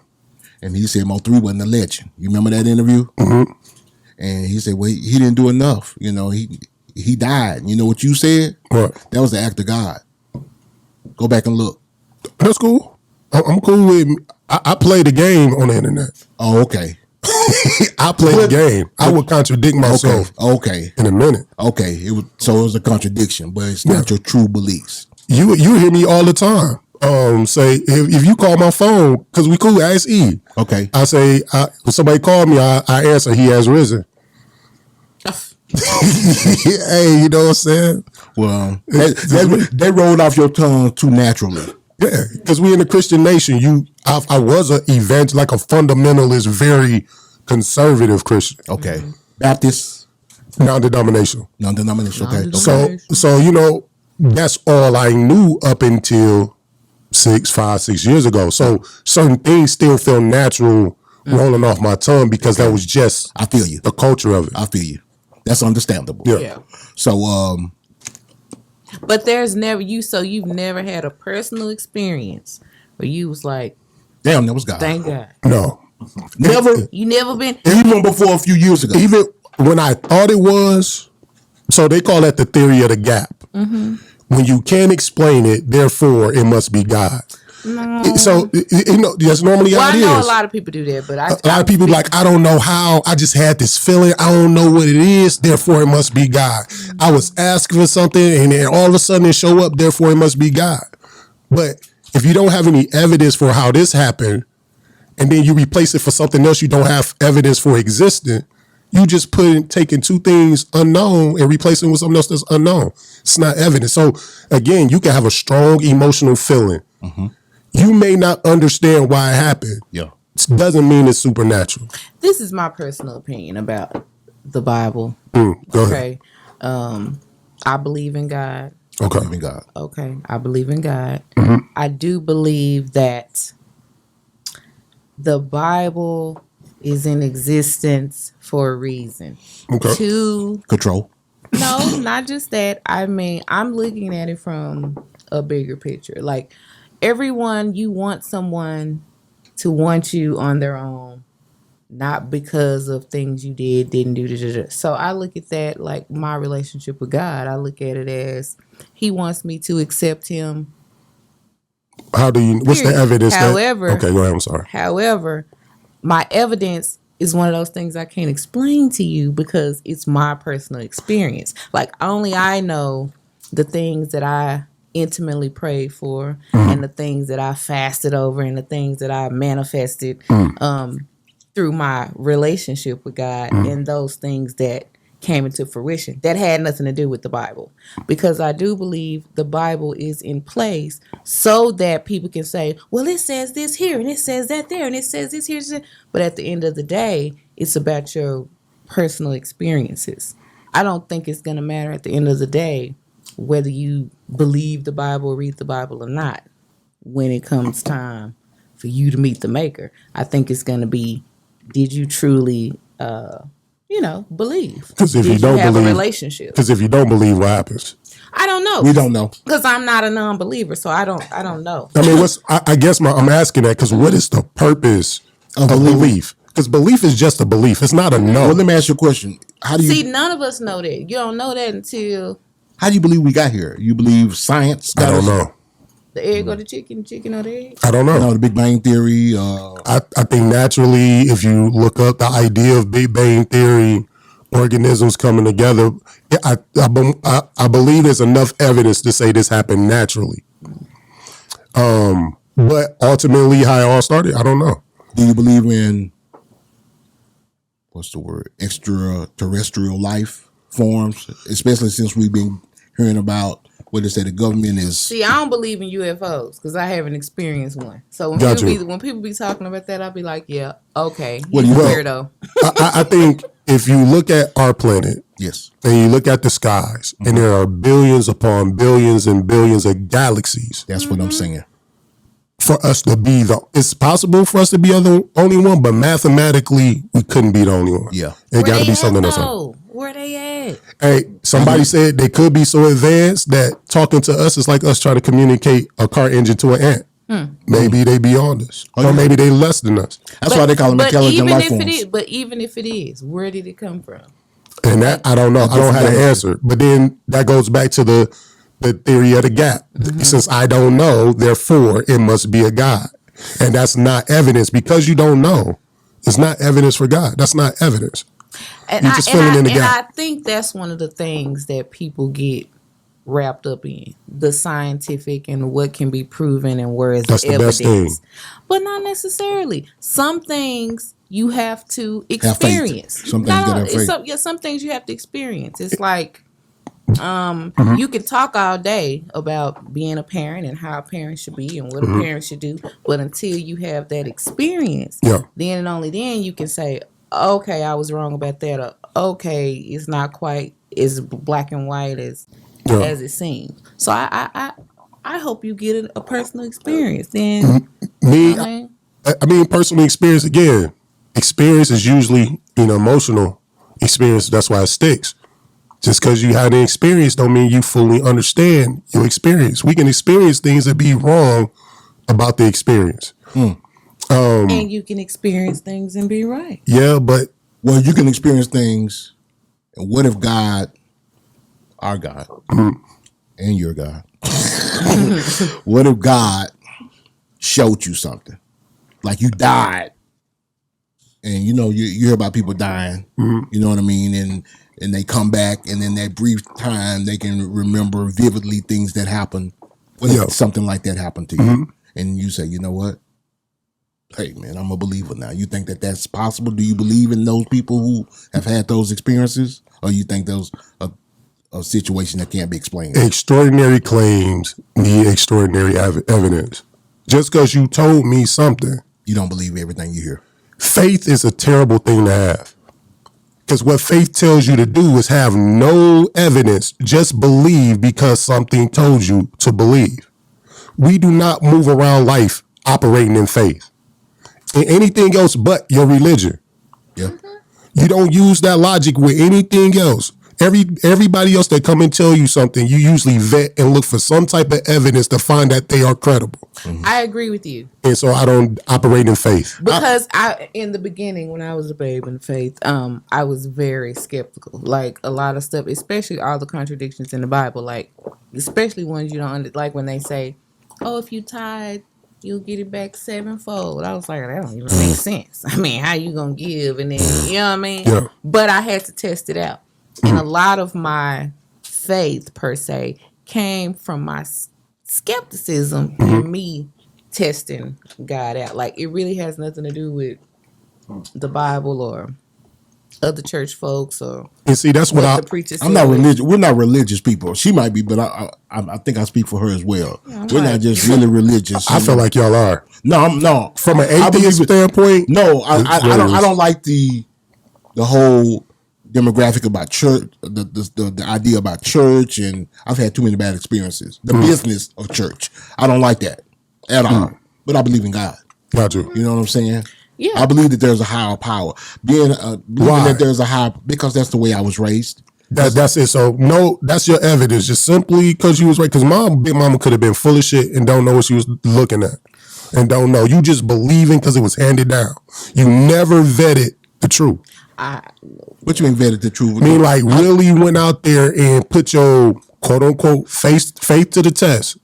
And he said Mo 3 wasn't a legend. You remember that interview? And he said, well, he didn't do enough. He died. You know what you said? What? That was the act of God. Go back and look. That's cool. I'm cool with. I play the game on the internet. Oh, okay. I play the game. I would contradict myself. Okay. In a minute. Okay. It was a contradiction, but it's not your true beliefs. You hear me all the time. Say if you call my phone, because we cool, ask E. Okay. I say when somebody called me, I answer. He has risen. Hey, you know what I'm saying? Well, they rolled off your tongue too naturally. Yeah, because we in the Christian nation. I was a like a fundamentalist, very conservative Christian. Okay. Baptist? Non-denominational. Non-denominational. Okay. So that's all I knew up until 6 years ago. So certain things still feel natural rolling off my tongue because that was just I feel you. The culture of it. I feel you. That's understandable. Yeah. So but there's never you've never had a personal experience where you was like, damn, that was God. Thank God. No. Never. You never been Even before a few years ago. Even when I thought it was, so they call that the theory of the gap. When you can't explain it, therefore it must be God. No. So that's normally how it is. I know a lot of people do that, but a lot of people like, I don't know how. I just had this feeling. I don't know what it is. Therefore, it must be God. I was asking for something, and then all of a sudden it show up. Therefore, it must be God. But if you don't have any evidence for how this happened, and then you replace it for something else you don't have evidence for existing, you just taking two things unknown and replacing with something else that's unknown. It's not evidence. So again, you can have a strong emotional feeling. You may not understand why it happened. Yeah. It doesn't mean it's supernatural. This is my personal opinion about the Bible. Go ahead. Okay. I believe in God. Okay. I believe in God. Okay. I believe in God. I do believe that the Bible is in existence for a reason. Okay. To Control. No, not just that. I mean, I'm looking at it from a bigger picture. Like, everyone, you want someone to want you on their own, not because of things you didn't do. So I look at that like my relationship with God. I look at it as He wants me to accept Him. How do you? What's the evidence? However, okay, go ahead. I'm sorry. However, my evidence is one of those things I can't explain to you because it's my personal experience. Like only I know the things that I intimately prayed for and the things that I fasted over and the things that I manifested through my relationship with God and those things that came into fruition that had nothing to do with the Bible, because I do believe the Bible is in place so that people can say, well, it says this here and it says that there and it says this here, but at the end of the day it's about your personal experiences. I don't think it's going to matter at the end of the day whether you believe the Bible or read the Bible or not. When it comes time for you to meet the maker, I think it's going to be, did you truly believe? Because if Did you don't have believe, a relationship? Because if you don't believe, what happens? I don't know. We don't know. Because I'm not a non-believer, so I don't know. I mean, I guess I'm asking that because what is the purpose of belief? Because belief is just a belief. It's not a no. Well, let me ask you a question. How do you See, none of us know that. You don't know that until How do you believe we got here? You believe science? I don't know. the egg or the chicken or the egg. I don't know. No, the Big Bang Theory. I think naturally, if you look up the idea of Big Bang Theory, organisms coming together, I believe there's enough evidence to say this happened naturally. But ultimately, how it all started, I don't know. Do you believe in, what's the word, extraterrestrial life forms, especially since we've been hearing about what they say the government is? See, I don't believe in UFOs because I haven't experienced one. So when people be talking about that, I'll be like, yeah, okay, What you do you weirdo. I think if you look at our planet, Yes. and you look at the skies, and there are billions upon billions and billions of galaxies. That's what I'm saying. For us to be it's possible for us to be the only one, but mathematically we couldn't be the only one. Yeah. It got to be something else. Where they at? Hey, somebody said they could be so advanced that talking to us is like us trying to communicate a car engine to an ant. Maybe they beyond us, or maybe they less than us. That's why they call them intelligent life forms. But even if it is, where did it come from? And that I don't know. I don't have the answer. But then that goes back to the theory of the gap. Since I don't know, therefore it must be a God. And that's not evidence. Because you don't know, it's not evidence for God. That's not evidence. And You're just filling in the gap. I think that's one of the things that people get wrapped up in, the scientific and what can be proven and where is That's the the best evidence. thing. But not necessarily. Some things you have to experience. Some things that have faith. Some things you have to experience. It's like you can talk all day about being a parent and how a parent should be and what a parent should do, but until you have that experience, then and only then you can say, okay, I was wrong about that, or okay, it's not quite as black and white as it seems. So I hope you get a personal experience. Then I mean, personal experience again. Experience is usually emotional experience. That's why it sticks. Just because you had an experience don't mean you fully understand your experience. We can experience things that be wrong about the experience. And you can experience things and be right. Yeah, but Well, you can experience things. And what if God, our God, and your God, what if God showed you something? Like you died. And you hear about people dying, you know what I mean? And they come back, and in that brief time, they can remember vividly things that happened. What if something like that happened to you? And you say, you know what? Hey, man, I'm a believer now. You think that that's possible? Do you believe in those people who have had those experiences? Or you think those are a situation that can't be explained? extraordinary claims need extraordinary evidence. Just because you told me something, You don't believe everything you hear. faith is a terrible thing to have. Because what faith tells you to do is have no evidence. Just believe because something told you to believe. We do not move around life operating in faith. In anything else but your religion. Yeah. You don't use that logic with anything else. Everybody else that come and tell you something, you usually vet and look for some type of evidence to find that they are credible. I agree with you. And so I don't operate in faith. Because in the beginning, when I was a babe in faith, I was very skeptical. Like a lot of stuff, especially all the contradictions in the Bible, like especially ones you don't like when they say, "Oh, if you tied you'll get it back sevenfold. I was like, that don't even make sense. I mean, how you gonna give and then you know what I mean? Yeah. But I had to test it out. And a lot of my faith per se came from my skepticism and me testing God out. Like it really has nothing to do with the Bible or other church folks or And see, that's what the preacher said. I'm not religious. We're not religious people. She might be, but I think I speak for her as well. We're not just really religious. I feel like y'all are. No. From an atheist standpoint, No, I don't like the whole demographic about church, the idea about church, and I've had too many bad experiences. The business of church, I don't like that at all. But I believe in God. Got you. You know what I'm saying? Yeah. I believe that there's a higher power. Believing that there's a higher, because that's the way I was raised. That's it. So no, that's your evidence. Just simply because you was right. Because big mama could have been full of shit and don't know what she was looking at, and don't know. You just believing because it was handed down. You never vetted the truth. What you mean vetted the truth? I mean, like really went out there and put your quote unquote faith to the test.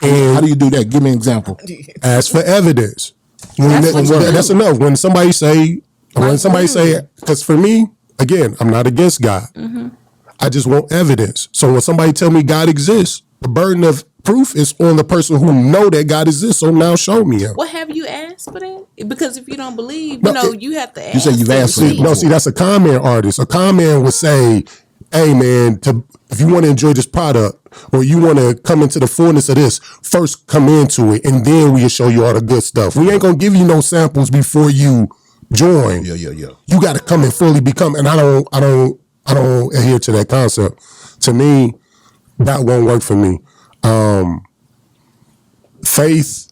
And how do you do that? Give me an example. Ask for evidence. That's enough. When somebody say, because for me, again, I'm not against God. I just want evidence. So when somebody tell me God exists, the burden of proof is on the person who know that God exists. So now show me him. What have you asked for that? Because if you don't believe, you have to ask. You say you've asked for it. No, see, that's a con man artist. A con man would say, hey man, if you want to enjoy this product or you want to come into the fullness of this, first come into it and then we'll show you all the good stuff. We ain't gonna give you no samples before you join. Yeah. You got to come and fully become. And I don't adhere to that concept. To me, that won't work for me. Faith,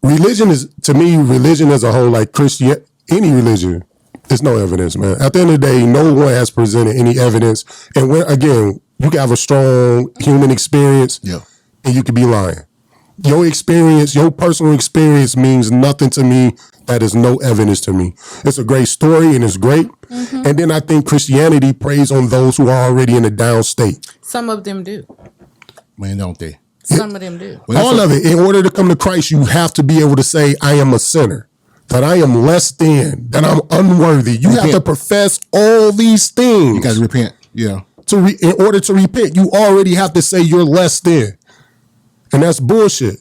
religion as a whole, like Christian, any religion, there's no evidence, man. At the end of the day, no one has presented any evidence. And again, you can have a strong human experience, and you could be lying. Your experience, your personal experience means nothing to me. That is no evidence to me. It's a great story and it's great. And then I think Christianity preys on those who are already in a down state. Some of them do. Man, don't they? Some of them do. All of it. In order to come to Christ, you have to be able to say, I am a sinner. That I am less than, that I'm unworthy. You have to profess all these things. You got to repent. Yeah. In order to repent, you already have to say you're less than. And that's bullshit.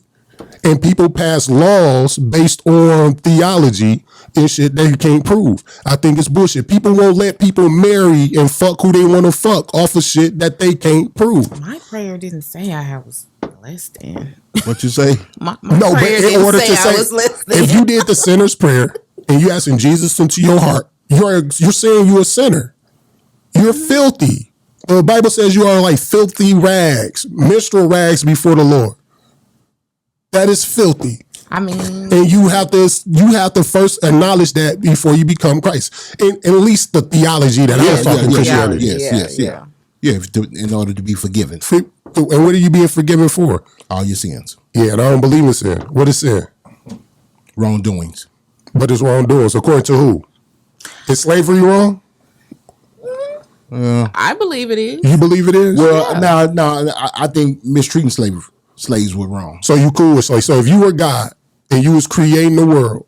And people pass laws based on theology and shit they can't prove. I think it's bullshit. People won't let people marry and fuck who they want to fuck off of shit that they can't prove. My prayer didn't say I was less than. What you say? My no, but in order to say I was less than. If you did the sinner's prayer and you asking Jesus into your heart, you're saying you're a sinner. You're filthy. The Bible says you are like filthy rags, menstrual rags before the Lord. That is filthy. I mean, and you have to first acknowledge that before you become Christ. And at least the theology that I was talking Christianity. Yes. Yeah, in order to be forgiven. And what are you being forgiven for? All your sins. Yeah, and I don't believe in sin. What is sin? Wrongdoings. But it's wrongdoings. According to who? Is slavery wrong? I believe it is. You believe it is? Well, no, I think mistreating slaves were wrong. So you cool with slaves. So if you were God and you was creating the world,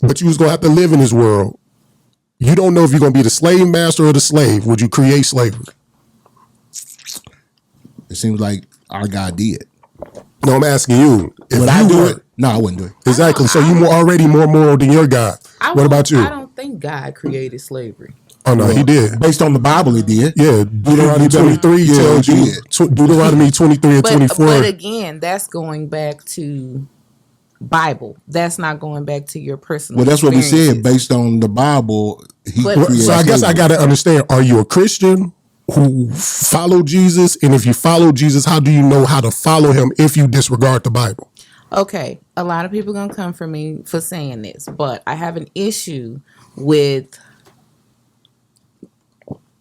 but you was going to have to live in this world, you don't know if you're going to be the slave master or the slave. Would you create slavery? It seems like our God did. No, I'm asking you. Would I do it? No, I wouldn't do it. Exactly. So you already more moral than your God. What about you? I don't think God created slavery. Oh, no, he did. Based on the Bible, he did. Yeah, Deuteronomy 23 tells you. Deuteronomy 23 and 24. But again, that's going back to Bible. That's not going back to your personal Well, that's what we said. Based on the Bible, he created So I guess I got to understand, are you a Christian who follow Jesus? And if you follow Jesus, how do you know how to follow him if you disregard the Bible? Okay, a lot of people going to come for me for saying this, but I have an issue with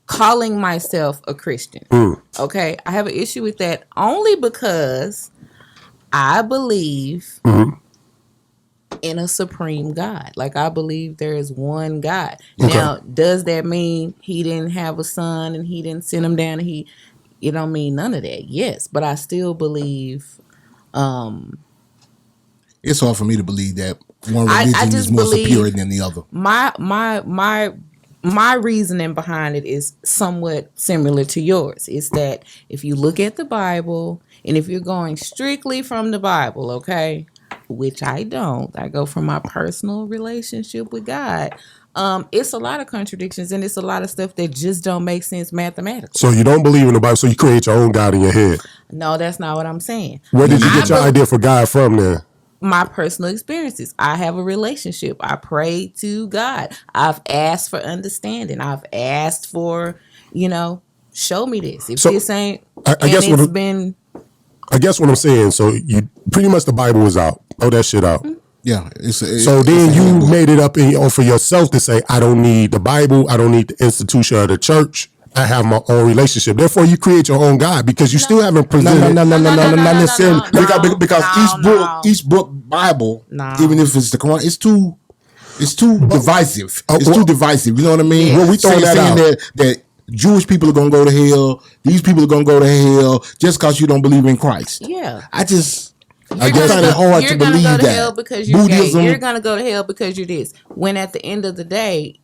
calling myself a Christian. Okay, I have an issue with that only because I believe in a supreme God. Like, I believe there is one God. Okay. Now, does that mean he didn't have a son and he didn't send him down and it don't mean none of that? Yes, but I still believe it's hard for me to believe that one I religion is just more believe superior than the other. My reasoning behind it is somewhat similar to yours. It's that if you look at the Bible, and if you're going strictly from the Bible, okay, which I don't, I go from my personal relationship with God. It's a lot of contradictions, and it's a lot of stuff that just don't make sense mathematically. So you don't believe in the Bible, so you create your own God in your head. No, that's not what I'm saying. Where did you get your idea for God from then? My personal experiences. I have a relationship. I pray to God. I've asked for understanding. I've asked for, show me this. If this ain't, I guess what I'm saying. So you pretty much the Bible was out. Throw that shit out. Yeah. So then you made it up for yourself to say, I don't need the Bible. I don't need the institution of the church. I have my own relationship. Therefore, you create your own God because you still haven't presented. No, not necessarily. Because each book Bible, even if it's the Quran, it's too divisive. It's too divisive. You know what I mean? Well, we throwing that out. That Jewish people are gonna go to hell. These people are gonna go to hell just because you don't believe in Christ. Yeah. I guess it's hard to believe that. You're gonna go to that. hell because you're Buddhism, gay. You're gonna go to hell because you're this. When at the end of the day,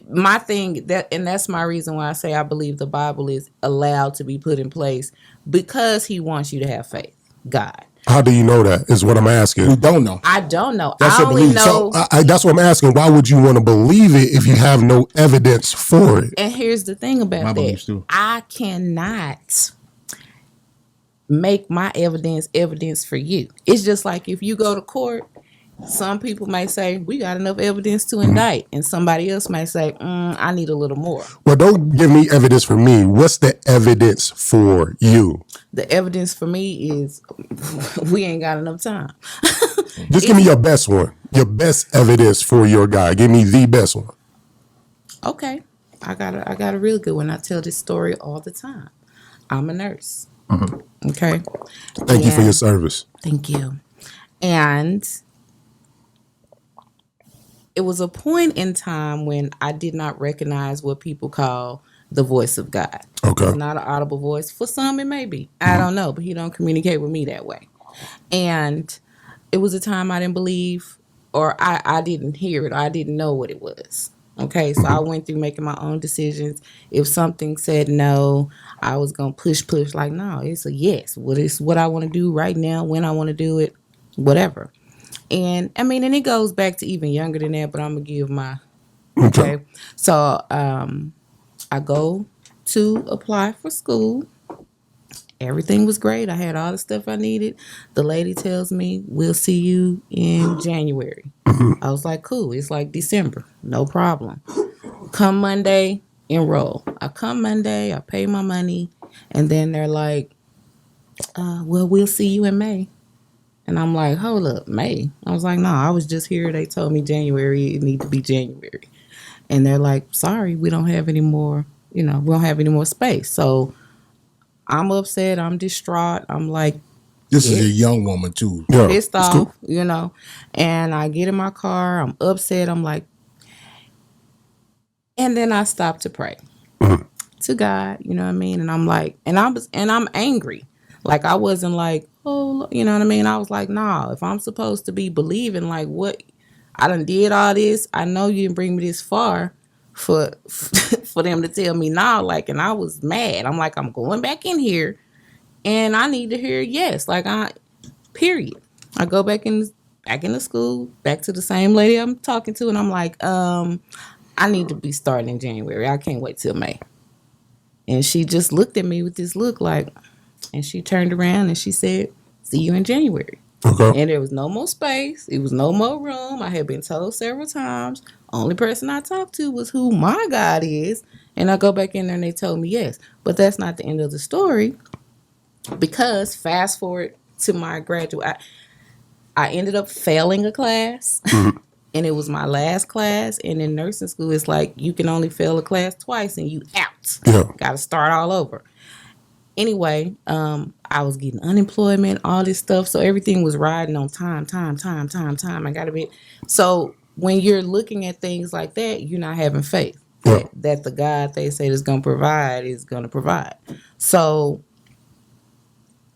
my thing that's my reason why I say I believe the Bible is allowed to be put in place because He wants you to have faith. God. How do you know that? Is what I'm asking. We don't know. I don't know. That's I only know. So that's what I'm asking. Why would you want to believe it if you have no evidence for it? And here's the thing about that. I cannot make my evidence for you. It's just like if you go to court, some people might say, we got enough evidence to indict. And somebody else might say, I need a little more. Well, don't give me evidence for me. What's the evidence for you? The evidence for me is we ain't got enough time. Just give me your best one. Your best evidence for your guy. Give me the best one. Okay. I got a real good one. I tell this story all the time. I'm a nurse. Mm-hmm. Okay. Thank you for your service. Thank you. And it was a point in time when I did not recognize what people call the voice of God. Okay. It's not an audible voice. For some, it may be. I don't know, but He don't communicate with me that way. And it was a time I didn't believe, or I didn't hear it, or I didn't know what it was. Okay, so I went through making my own decisions. If something said no, I was going to push, like, no, it's a yes. What I want to do right now, when I want to do it, whatever. And I mean, and it goes back to even younger than that, but I'm going to give my, okay. So I go to apply for school. Everything was great. I had all the stuff I needed. The lady tells me, we'll see you in January. I was like, cool. It's like December. No problem. Come Monday, enroll. I come Monday, I pay my money, and then they're like, well, we'll see you in May. And I'm like, hold up, May? I was like, no, I was just here. They told me January. It need to be January. And they're like, sorry, we don't have any more, we don't have any more space. So I'm upset. I'm distraught. I'm like, this is a young woman too. Yeah, pissed off, And I get in my car. I'm upset. I'm like, and then I stop to pray to God. You know what I mean? And I'm like, and I'm angry. Like I wasn't like, oh, you know what I mean? I was like, nah. If I'm supposed to be believing, like what I done did all this, I know you didn't bring me this far for them to tell me nah. Like, and I was mad. I'm like, I'm going back in here. And I need to hear yes. Like period. I go back into school, back to the same lady I'm talking to, and I'm like, I need to be starting in January. I can't wait till May. And she just looked at me with this look like, and she turned around and she said, see you in January. Okay. And there was no more space. It was no more room. I had been told several times. Only person I talked to was who my God is. And I go back in there and they told me yes. But that's not the end of the story. Because fast forward to my graduate, I ended up failing a class. And it was my last class. And in nursing school, it's like you can only fail a class twice and you out. Yeah. Got to start all over. Anyway, I was getting unemployment, all this stuff. So everything was riding on time. I got to be. So when you're looking at things like that, you're not having faith that the God they say is going to provide is going to provide. So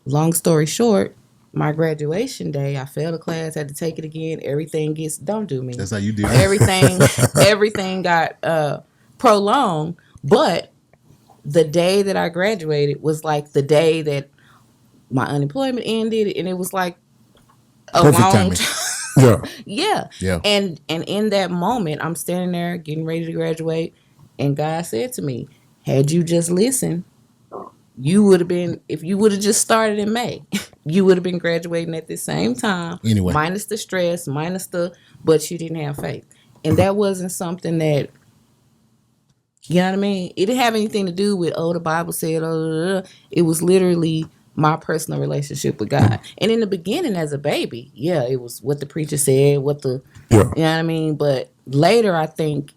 long story short, my graduation day, I failed a class, had to take it again. Everything gets, don't do me. That's how you do it. Everything got prolonged. But the day that I graduated was like the day that my unemployment ended, and it was like a Perfect long timing. Yeah. And in that moment, I'm standing there getting ready to graduate, and God said to me, had you just listened, you would have been, if you would have just started in May, you would have been graduating at the same time. Anyway. Minus the stress, but you didn't have faith. And that wasn't something that, you know what I mean? It didn't have anything to do with, the Bible said, it was literally my personal relationship with God. And in the beginning, as a baby, it was what the preacher said, you know what I mean? But later, I think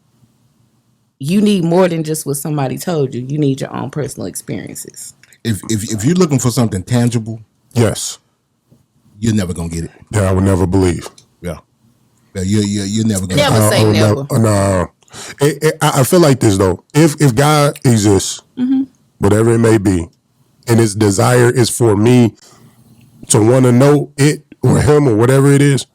you need more than just what somebody told you. You need your own personal experiences. If you're looking for something tangible, yes, you're never gonna get it. Yeah, I would never believe. Yeah, you're never gonna. Never say never. No. I feel like this though. If God exists, whatever it may be, and his desire is for me to want to know it or him or whatever it is,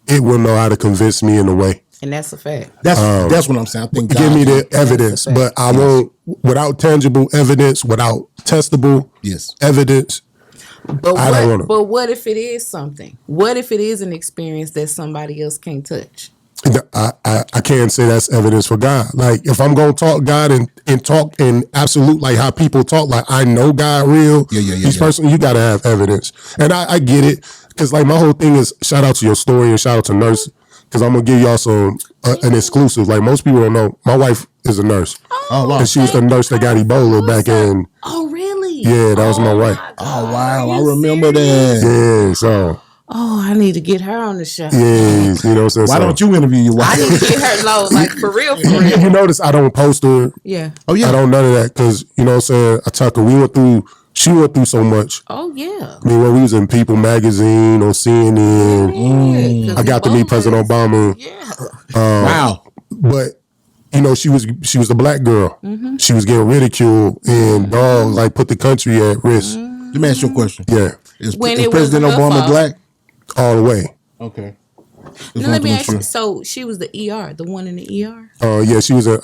it will know how to convince me in a way. And that's a fact. That's what I'm saying. I think give me the evidence, but I won't, without tangible evidence, without testable evidence. But what if it is something? What if it is an experience that somebody else can't touch? I can't say that's evidence for God. Like if I'm gonna talk God and talk in absolute, like how people talk, like I know God real. These person, you gotta have evidence, and I get it, because like my whole thing is shout out to your story and shout out to nurse, because I'm gonna give y'all some an exclusive. Like most people don't know, my wife is a nurse. Oh wow! And she was the nurse that got Ebola back in. Oh really? Yeah, that was my wife. Oh wow! I remember that. Yeah, so. Oh, I need to get her on the show. Yes, you know what I'm saying? Why don't you interview your wife? I need to get her low, like for real. You notice I don't post her. Yeah. Oh yeah. I don't none of that, because you know what I'm saying? I talk her. She went through so much. Oh yeah. I mean, when we was in People magazine on CNN, I got to meet President Obama. Yeah. Wow. But you know, she was the black girl. She was getting ridiculed, and dogs like put the country at risk. Let me ask you a question. Yeah. Is President Obama black? All the way. Okay. Now let me ask you. So she was the ER, the one in the ER. Yeah, she was a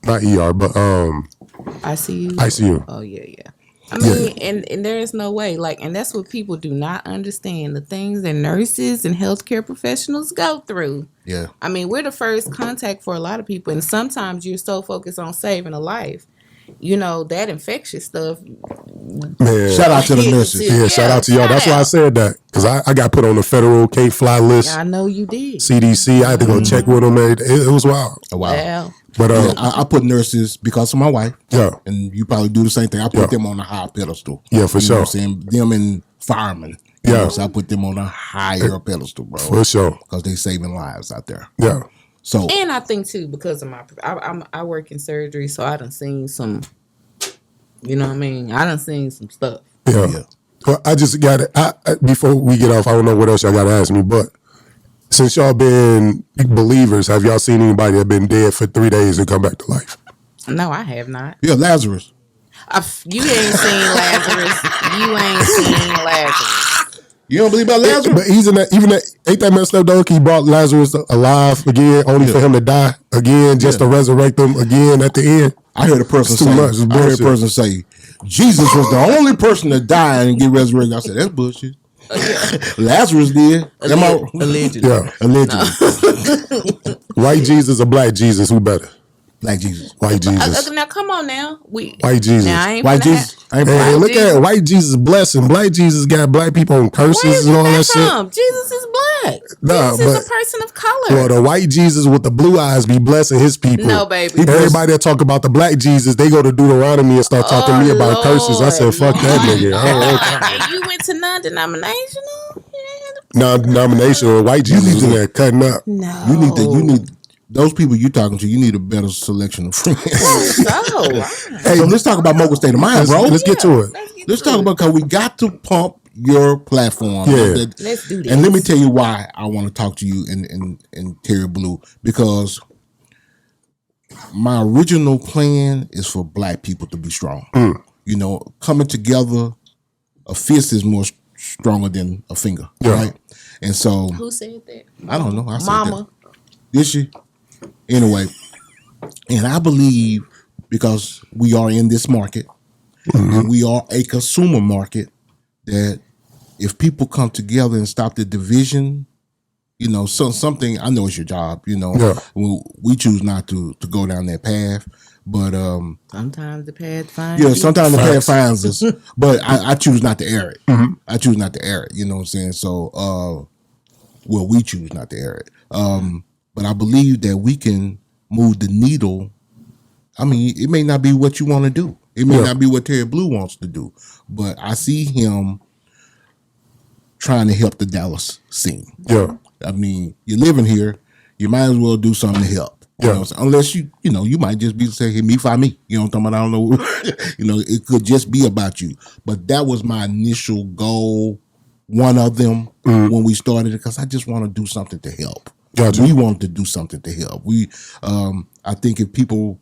not ER, but ICU. ICU. Oh yeah. I mean, and there is no way, like, and that's what people do not understand, the things that nurses and healthcare professionals go through. Yeah. I mean, we're the first contact for a lot of people, and sometimes you're so focused on saving a life. You know, that infectious stuff. Man. Shout out to the nurses. Yeah, shout out to y'all. That's why I said that, because I got put on the federal K-Fly list. Yeah, I know you did. CDC, I had to go check with them. It was wild. Oh, wow. Well, But I put nurses because of my wife. Yeah. And you probably do the same thing. I put them on a high pedestal. Yeah, for you sure. Know what I'm saying? Them and firemen. Yeah. So I put them on a higher pedestal, bro. For sure. Because they saving lives out there. Yeah. So. And I think too, because of I work in surgery, so I done seen some. You know what I mean? I done seen some stuff. Yeah. Well, I just got it. Before we get off, I don't know what else y'all got to ask me, but since y'all been believers, have y'all seen anybody that been dead for 3 days and come back to life? No, I have not. Yeah, Lazarus. You ain't seen Lazarus. You ain't seen Lazarus. You don't believe about Lazarus? But he's in that, even that, ain't that messed up though? He brought Lazarus alive again, only for him to die again, just to resurrect him again at the end. I heard a person say, Jesus was the only person to die and get resurrected. I said, that's bullshit. Lazarus did. Allegedly. Yeah. Allegedly. White Jesus or black Jesus? Who better? Black Jesus. White Jesus. Now come on now. White Jesus. Now, I ain't White Jesus. Hey, look at White Jesus blessing. Black Jesus got black people on curses and all that shit. Jesus is black. Nah, Jesus is a person of color. Well, the white Jesus with the blue eyes be blessing his people. No, baby. Everybody that talk about the black Jesus, they go to Deuteronomy and start talking to me about curses. I said, fuck that nigga. And you went to non-denominational? Non-denominational. White Jesus was in there cutting up. No. You need those people you talking to, you need a better selection of friends. Hey, so let's talk about Mogul State of Mind, bro. Let's get to it. Let's talk about, because we got to pump your platform. Yeah. Let's do this. And let me tell you why I want to talk to you in Terry Blue, because my original plan is for black people to be strong. You know, coming together, a fist is more stronger than a finger, right? And so Who said that? I don't know. I said Mama. that. Did she? Anyway, and I believe because we are in this market and we are a consumer market, that if people come together and stop the division, something, I know it's your job, we choose not to go down that path, but Sometimes the path finds you. sometimes the path finds us, but I choose not to air it. I choose not to air it, you know what I'm saying? So, we choose not to air it. But I believe that we can move the needle. I mean, it may not be what you want to do. It may not be what Terry Blue wants to do, but I see him trying to help the Dallas scene. Yeah. I mean, you're living here, you might as well do something to help. Unless you might just be saying, hey, me, find me. You know what I'm talking about? I don't know. It could just be about you. But that was my initial goal, one of them, when we started it, because I just want to do something to help. Gotcha. We want to do something to help. I think if people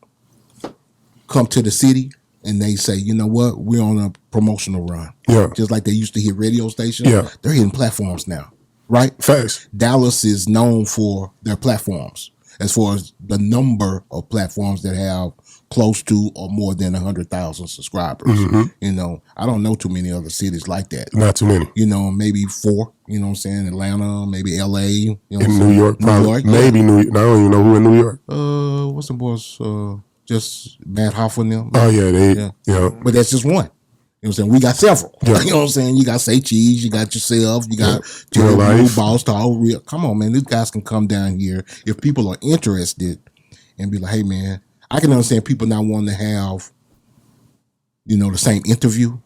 come to the city and they say, you know what, we're on a promotional run. Yeah. Just like they used to hit radio stations. Yeah. They're hitting platforms now, right? Facts. Dallas is known for their platforms, as far as the number of platforms that have close to or more than 100,000 subscribers. I don't know too many other cities like that. Not too many. Maybe 4, you know what I'm saying? Atlanta, maybe LA. In New York, probably. New York, maybe New York. I don't even know who in New York. What's the boys? Just Matt Hoffa and them. Oh, yeah. But that's just one. You know what I'm saying? We got several. Yeah. You know what I'm saying? You got Say Cheese, you got yourself, you got Real Life. Boss Talk. Real. Come on, man. These guys can come down here if people are interested and be like, hey, man, I can understand people not wanting to have, the same interview.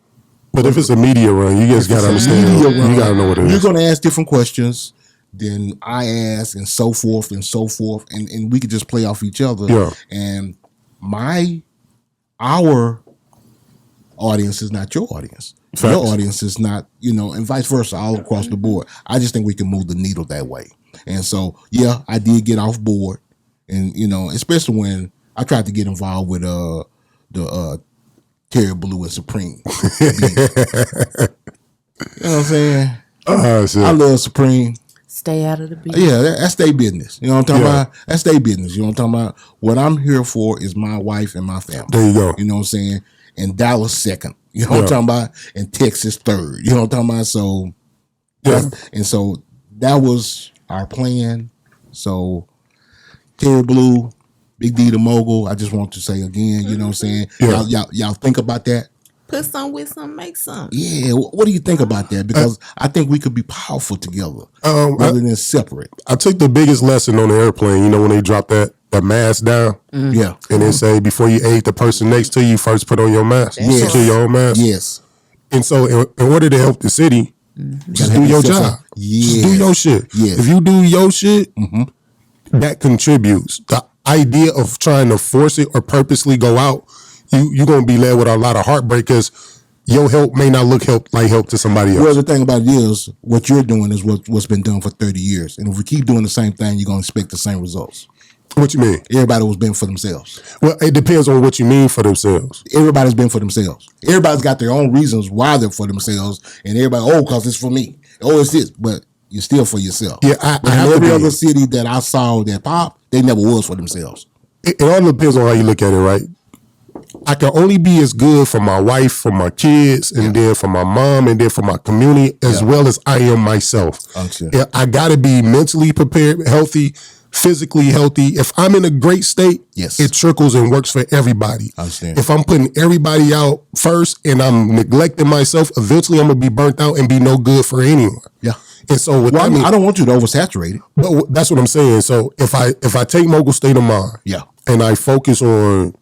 But if it's a media run, you just got to understand. You got to know what it is. You're going to ask different questions than I ask, and so forth and so forth. And we could just play off each other. Yeah. And our audience is not your audience. Facts. Your audience is not, and vice versa, all across the board. I just think we can move the needle that way. And so, I did get off board. And, especially when I tried to get involved with the Terry Blue and Supreme. You know what I'm saying? I love Supreme. Stay out of the beef. Yeah, that's their business. You know what I'm talking about? That's their business. You know what I'm talking about? What I'm here for is my wife and my family. There you go. You know what I'm saying? And Dallas second. You know what I'm talking about? And Texas third. You know what I'm talking about? So, and so that was our plan. So, Terry Blue, Big D the Mogul, I just want to say again, you know what I'm saying? Y'all think about that? Put some with some, make some. Yeah, what do you think about that? Because I think we could be powerful together rather than separate. I took the biggest lesson on the airplane, when they drop that mask down. Yeah. And they say, before you aid the person next to you, first put on your mask. Yes. Secure your own mask. Yes. And so in order to help the city, just do your job. Just do your shit. Yes. If you do your shit, that contributes. The idea of trying to force it or purposely go out, you're going to be led with a lot of heartbreak because your help may not look like help to somebody else. Well, the thing about it is, what you're doing is what's been done for 30 years. And if we keep doing the same thing, you're going to expect the same results. What you mean? Everybody was been for themselves. Well, it depends on what you mean for themselves. Everybody's been for themselves. Everybody's got their own reasons why they're for themselves. And everybody, because it's for me. It's this. But you're still for yourself. Yeah, I have every other city that I saw that pop, they never was for themselves. It all depends on how you look at it, right? I can only be as good for my wife, for my kids, and then for my mom, and then for my community, as well as I am myself. I got to be mentally prepared, healthy, physically healthy. If I'm in a great state, it trickles and works for everybody. If I'm putting everybody out first and I'm neglecting myself, eventually I'm going to be burnt out and be no good for anyone. Yeah. And so I don't want you to oversaturate it. But that's what I'm saying. So if I take Mogul State of Mind, and I focus on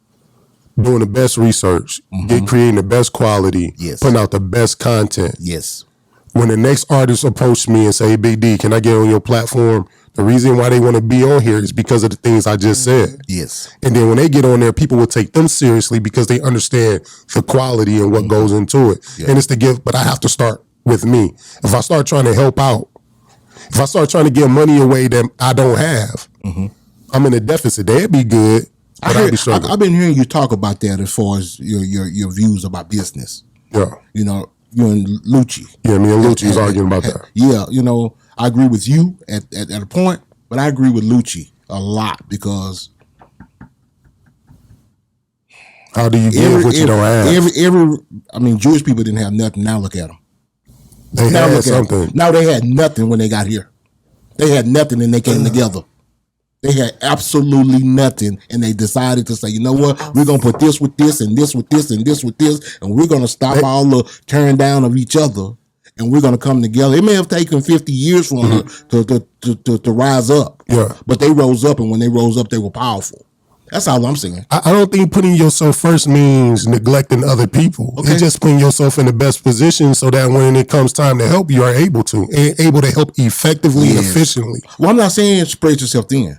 doing the best research, creating the best quality, putting out the best content. Yes. When the next artist approached me and say, hey, Big D, can I get on your platform? The reason why they want to be on here is because of the things I just said. Yes. And then when they get on there, people will take them seriously because they understand the quality and what goes into it. Yeah. And it's the gift, but I have to start with me. If I start trying to help out, if I start trying to give money away that I don't have, I'm in a deficit. That'd be good. I've been hearing you talk about that as far as your views about business. Yeah. You know, you and Lucci. Yeah, me and Lucci was arguing about that. Yeah, I agree with you at a point, but I agree with Lucci a lot because how do you give what you don't have? Jewish people didn't have nothing. Now look at them. They had something. Now they had nothing when they got here. They had nothing and they came together. They had absolutely nothing, and they decided to say, you know what? We're going to put this with this and this with this and this with this, and we're going to stop all the tearing down of each other, and we're going to come together. It may have taken 50 years for them to rise up, but they rose up, and when they rose up, they were powerful. That's all I'm saying. I don't think putting yourself first means neglecting other people. Okay. It's just putting yourself in the best position so that when it comes time to help, you are able to help effectively and efficiently. Well, I'm not saying spread yourself thin.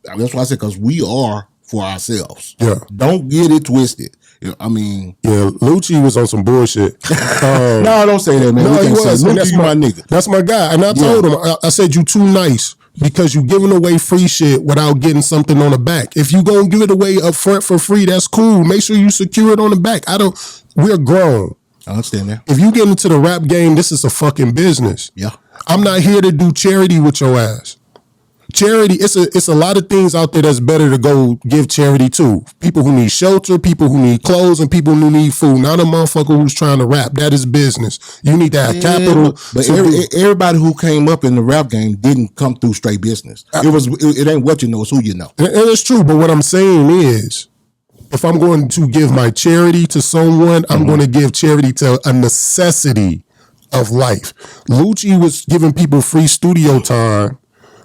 That's why I said, because we are for ourselves. Yeah. Don't get it twisted. Lucci was on some bullshit. No, don't say that, man. No, he was. Lucci, that's my nigga. That's my guy. And I told him, I said, you too nice because you giving away free shit without getting something on the back. If you go give it away up front for free, that's cool. Make sure you secure it on the back. We're grown. I understand that. If you get into the rap game, this is a fucking business. Yeah. I'm not here to do charity with your ass. Charity, it's a lot of things out there that's better to go give charity to. People who need shelter, people who need clothes, and people who need food. Not a motherfucker who's trying to rap. That is business. You need to have capital. But everybody who came up in the rap game didn't come through straight business. It ain't what you know, it's who you know. And it's true, but what I'm saying is, if I'm going to give my charity to someone, I'm going to give charity to a necessity of life. Lucci was giving people free studio time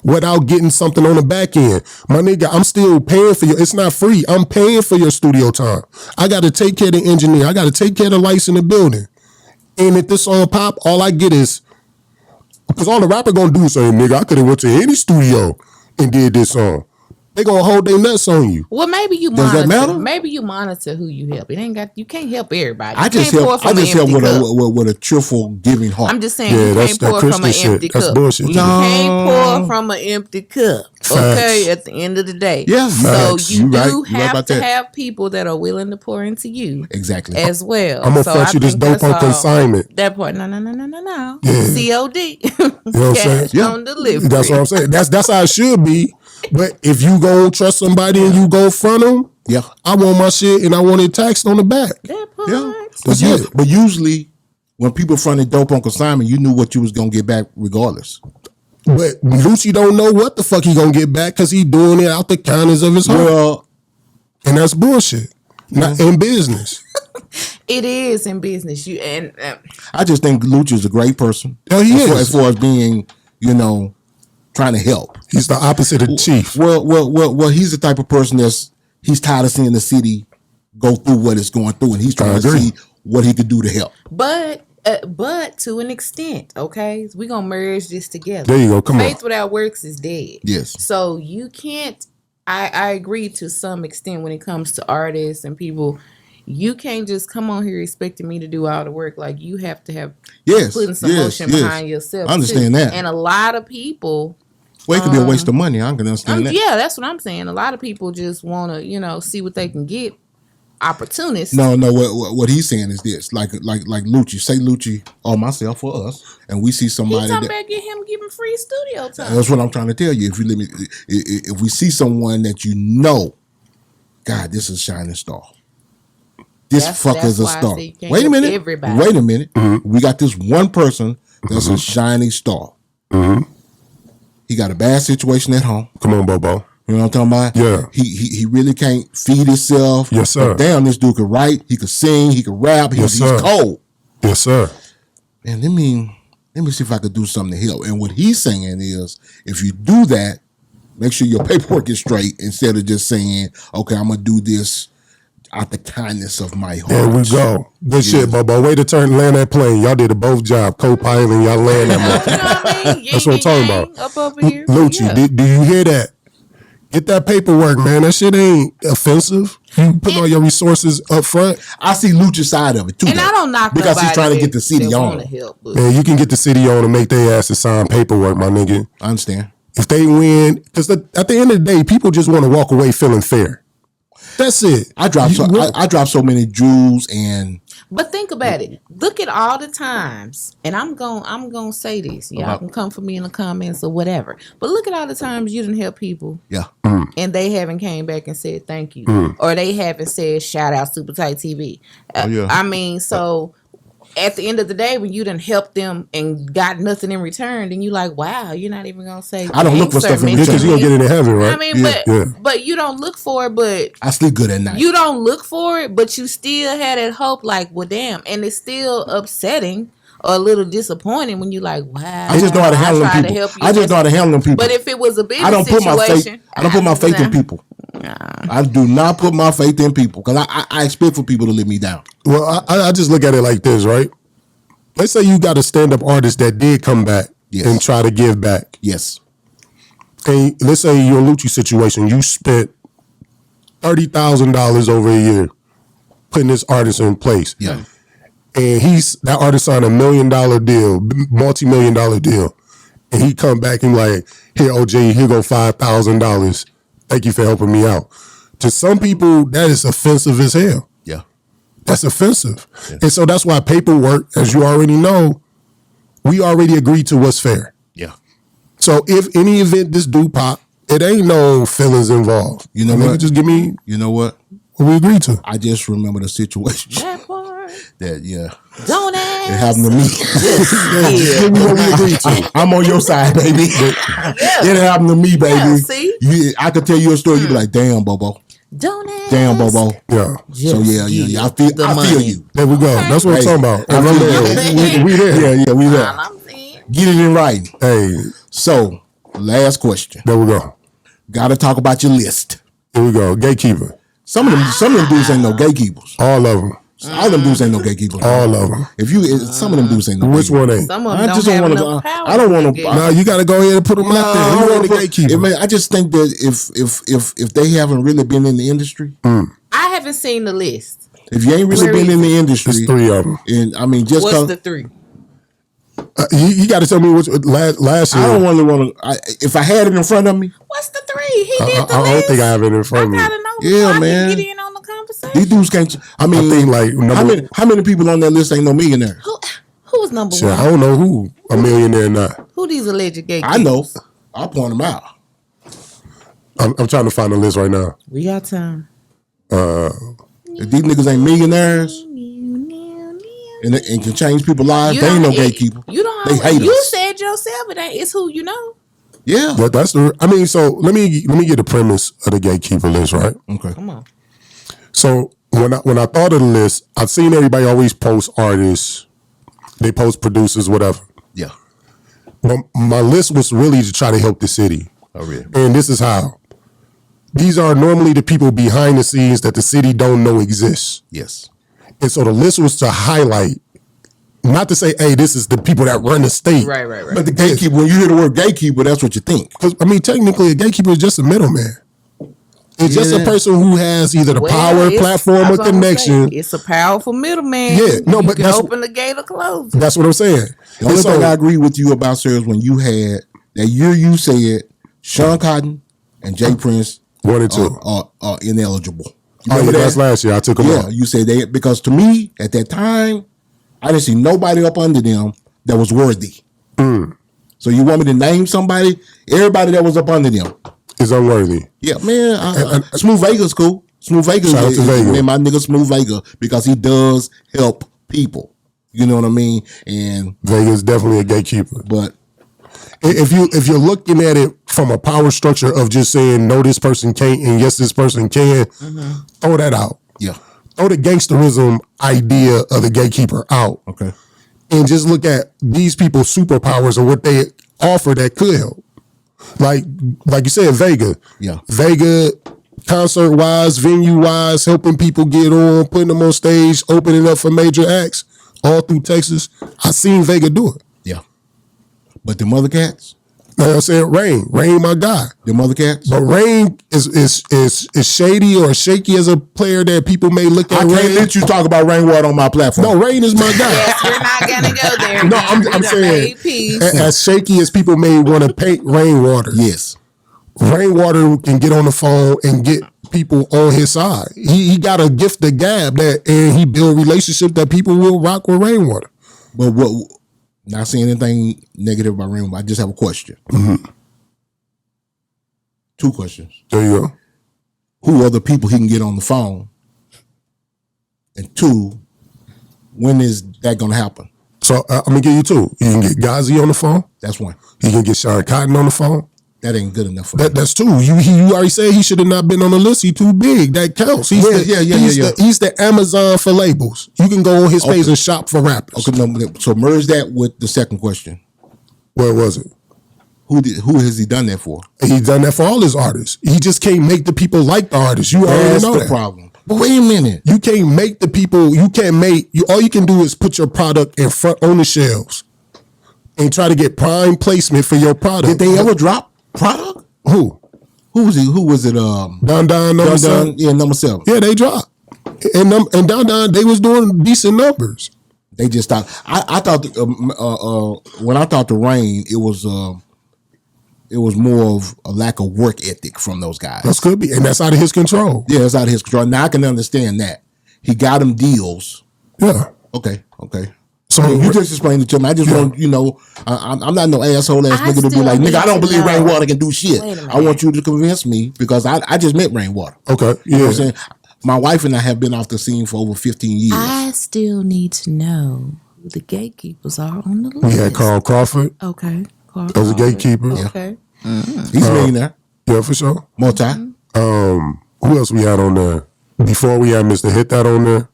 without getting something on the back end. My nigga, I'm still paying for it's not free. I'm paying for your studio time. I got to take care of the engineer. I got to take care of the lights in the building. And if this song pop, all I get is, because all the rapper gonna do is say, nigga, I could have went to any studio and did this song. They gonna hold their nuts on you. Well, maybe you Does monitor. that matter? Maybe you monitor who you help. You can't help everybody. I just help with a cheerful giving heart. I'm just saying you can't pour from an empty cup. That's bullshit. You can't pour from an empty cup. Okay, at the end of the day. Yeah. So you do right have to have people that are willing to pour into you. Exactly. As well. I'm gonna fetch you this dope on consignment. That part. No. Yeah. COD. You know what I'm saying? Yeah. On delivery. That's what I'm saying. That's how it should be. But if you go trust somebody and you go front them, I want my shit and I want it taxed on the back. That part. Yeah. But usually when people fronted dope on consignment, you knew what you was gonna get back regardless. But Lucci don't know what the fuck he gonna get back because he doing it out the kindness of his heart. And that's bullshit. Not in business. It is in business. I just think Lucci is a great person. Oh, he is. As far as being, trying to help. He's the opposite of chief. Well, he's the type of person he's tired of seeing the city go through what it's going through, and he's trying to see what he could do to help. But to an extent, okay, we're gonna merge this together. There you go. Come on. Faith without works is dead. Yes. So you can't. I agree to some extent when it comes to artists and people. You can't just come on here expecting me to do all the work. Like you have to have putting some motion behind yourself. I understand that. And a lot of people. Well, it could be a waste of money. I can understand that. Yeah, that's what I'm saying. A lot of people just want to, see what they can get. Opportunists. No. What he's saying is this: like Lucci, say Lucci or myself or us, and we see somebody. He's talking about him giving free studio time. That's what I'm trying to tell you. If we see someone that God, this is a shining star. This fucker's a star. Wait a minute. Mm-hmm. We got this one person that's a shining star. Mm-hmm. He got a bad situation at home. Come on, Bobo. You know what I'm talking about? Yeah. He really can't feed himself. Yes, sir. But damn, this dude could write. He could sing. He could rap. He's cold. Yes, sir. And let me see if I could do something to help. And what he's saying is, if you do that, make sure your paperwork is straight instead of just saying, okay, I'm going to do this out the kindness of my heart. There we go. Good shit, Bobo. Way to land that plane. Y'all did a both job, co-piloting. Y'all land that That's what I'm talking about. Up over here. Lucci, do you hear that? Get that paperwork, man. That shit ain't offensive. You put all your resources up front. I see Lucci's side of it too. And I don't knock because he's trying to get the city on. Man, you can get the city on and make their asses sign paperwork, my nigga. I understand. If they win, because at the end of the day, people just want to walk away feeling fair. That's it. I dropped so many jewels and. But think about it. Look at all the times, and I'm gonna say this. Y'all can come for me in the comments or whatever. But look at all the times you didn't help people. Yeah. And they haven't came back and said thank you, or they haven't said shout out Super Tight TV. I mean, so at the end of the day, when you didn't help them and got nothing in return, then you like, wow, you're not even gonna say. I don't look for stuff in return because you gonna get it in heaven, right? I mean, but you don't look for it. But I sleep good at night. You don't look for it, but you still had that hope. Like, well, damn, and it's still upsetting or a little disappointing when you like, wow. I just know how to handle them people. I just know how to handle them people. But if it was a business I don't put my faith in people. Nah. I do not put my faith in people because I expect for people to let me down. Well, I just look at it like this, right? Let's say you got a stand-up artist that did come back and try to give back. Yes. And let's say your Lucci situation, you spent $30,000 over a year putting this artist in place. Yeah. And that artist signed $1 million deal, multi-million-dollar deal. And he come back and like, here, OJ, here go $5,000. Thank you for helping me out. To some people, that is offensive as hell. Yeah. That's offensive. Yeah. And so that's why paperwork, as you already know, we already agreed to what's fair. Yeah. So if any event this do pop, it ain't no feelings involved. You know what? Just give me. You know what? What we agreed to. I just remember the situation. That part. Don't ask. It happened to me. Just give me what we agreed to. I'm on your side, baby. It happened to me, baby. Yeah, see? I could tell you a story. You be like, damn, Bobo. Don't ask. Damn, Bobo. Yeah. So yeah. I feel you. There we go. That's what I'm talking about. We there. Yeah, we there. Get it in writing. Hey. So, last question. There we go. Got to talk about your list. Here we go. Gatekeeper. Some of them dudes ain't no gatekeepers. All of them. All of them dudes ain't no gatekeepers. All of them. Some of them dudes ain't no Which one ain't? Some of them don't have enough power. I don't want to. No, you got to go ahead and put them out there. You want the gatekeeper. I just think that if they haven't really been in the industry, I haven't seen the list. If you ain't really been in the industry, there's 3 of them. And I mean, just what's the 3? You got to tell me which last year. I don't want to. If I had it in front of me, what's the 3? He did the list. I don't think I have it in front of me. I gotta know. Yeah, so man. I can get in on the conversation. These dudes can't. I mean, think like how many people on that list ain't no millionaire? Who's number Shit, 1? I don't know who a millionaire or not. Who these alleged gatekeepers? I know. I'll point them out. I'm trying to find the list right now. We got time. If these niggas ain't millionaires and can change people's lives, they ain't no gatekeeper. You don't. They hate you us. said yourself, it's who you know. Yeah. But that's the. I mean, so let me get the premise of the gatekeeper list, right? Okay. Come on. So when I thought of the list, I've seen everybody always post artists, they post producers, whatever. Yeah. But my list was really to try to help the city. Oh, really? And this is how. These are normally the people behind the scenes that the city don't know exist. Yes. And so the list was to highlight, not to say, hey, this is the people that run the state. Right. But the gatekeeper, when you hear the word gatekeeper, that's what you think. Because, I mean, technically, a gatekeeper is just a middleman. It's just a person who has either the power, platform, or connection. It's a powerful middleman. Yeah, no, but that's open the gate or close it. That's what I'm saying. The only thing I agree with you about, sir, is when you had that year you said Sean Cotton and Jay Prince 1 and 2 are ineligible. That's last year. I took them out. You said that because to me at that time, I didn't see nobody up under them that was worthy. So you want me to name somebody? Everybody that was up under them is unworthy. Yeah, man. Smooth Vega's cool. Smooth Vega Shout out to Vega. Man, my nigga Smooth Vega, because he does help people. You know what I mean? And Vega's definitely a gatekeeper. But if you're looking at it from a power structure of just saying no, this person can't, and yes, this person can, throw that out. Yeah. Throw the gangsterism idea of the gatekeeper out. Okay. And just look at these people's superpowers and what they offer that could help. Like you said, Vega. Yeah. Vega, concert-wise, venue-wise, helping people get on, putting them on stage, opening up for major acts all through Texas. I seen Vega do it. Yeah. But the mother cats? Like I said, Rain, my guy. The mother cats? But Rain is shady or shaky as a player that people may look at. I can't let you talk about Rainwater on my platform. No, Rain is my guy. Yes, we're not gonna go there. No, I'm saying as shaky as people may want to paint Rainwater. Yes. Rainwater can get on the phone and get people on his side. He got a gift of gab and he build relationships that people will rock with Rainwater. But what? Not saying anything negative about Rainwater. I just have a question. Mm-hmm. 2 questions. There you go. Who are the people he can get on the phone? And 2, when is that going to happen? So I'm gonna give you 2. You can get Ghazi on the phone. That's 1. You can get Sean Cotton on the phone. That ain't good enough for me. That's 2. You already said he should have not been on the list. He too big. That counts. He's the Amazon for labels. You can go on his page and shop for rappers. Okay, no, so merge that with the second question. Where was it? Who has he done that for? He's done that for all his artists. He just can't make the people like the artists. You already That's know the that. problem. But wait a minute. You can't make the people. You can't make. All you can do is put your product in front on the shelves and try to get prime placement for your product. Did they ever drop product? Who? Who was he? Who was it? Don number 7. Yeah, number 7. Yeah, they dropped. And Don they was doing decent numbers. They just stopped. I thought when I thought the Rain, it was more of a lack of work ethic from those guys. That could be, and that's out of his control. Yeah, it's out of his control. Now I can understand that. He got him deals. Yeah. Okay. So you just explained it to me. I just want, I'm not no asshole ass nigga to be like, nigga, I don't believe Rainwater can do shit. I want you to convince me because I just met Rainwater. Okay. You know what I'm saying? My wife and I have been off the scene for over 15 years. I still need to know who the gatekeepers are on the list. We had Carl Crawford. Okay. That was a gatekeeper. Okay. He's a millionaire. Yeah, for sure. Multi. Who else we had on there? Before we had Mr. Hit That on there.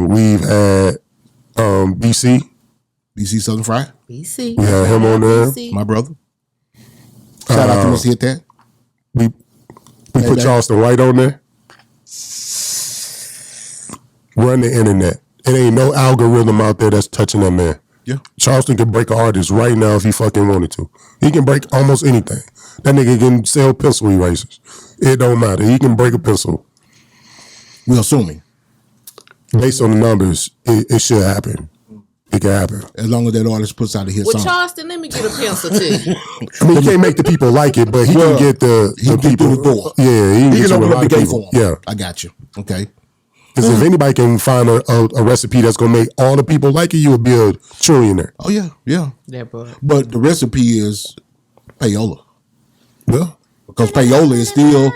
We've had BC. BC Southern Fry. BC. We had him on there. BC. My brother. Shout out to Mr. Hit That. We put Charleston White on there. Run the internet. It ain't no algorithm out there that's touching that man. Yeah. Charleston can break an artist right now if he fucking wanted to. He can break almost anything. That nigga can sell pencil erasers. It don't matter. He can break a pencil. We're assuming. Based on the numbers, it should happen. It can happen. As long as that artist puts out a hit Well, song. Charleston, let me get a pencil to you. I mean, he can't make the people like it, but he can get the people through the door. Yeah, he can He get can you a open up lot the of gate people. for him. Yeah, I got you. Okay. because if anybody can find a recipe that's gonna make all the people like it, you will be a trillionaire. Oh, yeah. That part. But the recipe is payola. Yeah, Because payola is still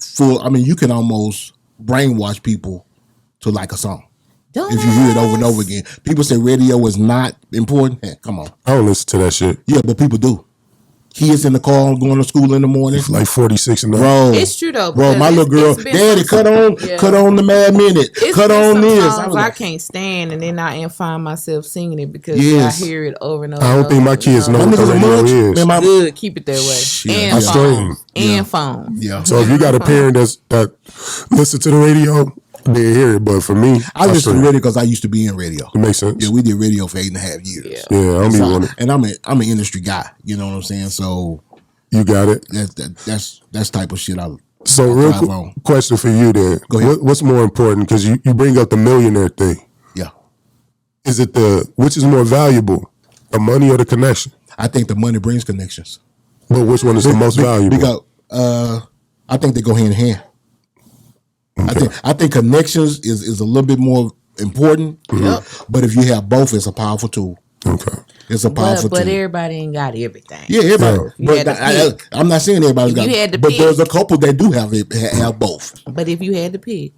full. I mean, you can almost brainwash people to like a song. Don't If you hear it over and over again. People say radio is not important. Hey, come on. I don't listen to that shit. Yeah, but people do. Kids in the car going to school in the morning. Like 46 and up. Bro, It's true though. Bro, because my little girl, it's been Daddy, some- cut on the Mad Minute. It's Cut been on some this. songs I can't stand, and then I find myself singing it because Yes. I hear it over and over. I don't think my kids know My what the niggas radio munch. is. Man, my- Good, keep it that way. Shit, And I stream. phones. And phones. Yeah. So if you got a parent that listen to the radio, they hear it. But for me, I listen to stream. radio because I used to be in radio. It makes sense. Yeah, we did radio for 8.5 years. Yeah. Yeah, I don't be So, one. and I'm an industry guy. You know what I'm saying? So You got it. that's type of shit I So real drive on. question for you then. Go ahead. What's more important? Because you bring up the millionaire thing. Yeah. Is it which is more valuable, the money or the connection? I think the money brings connections. But which one is the most valuable? Because I think they go hand in hand. I think connections is a little bit more important. Yep. But if you have both, it's a powerful tool. Okay. It's a powerful But tool. everybody ain't got everything. Yeah, everybody. You But had to pick. I'm not saying everybody's If got you had to but pick. there's a couple that do have both. But if you had to pick,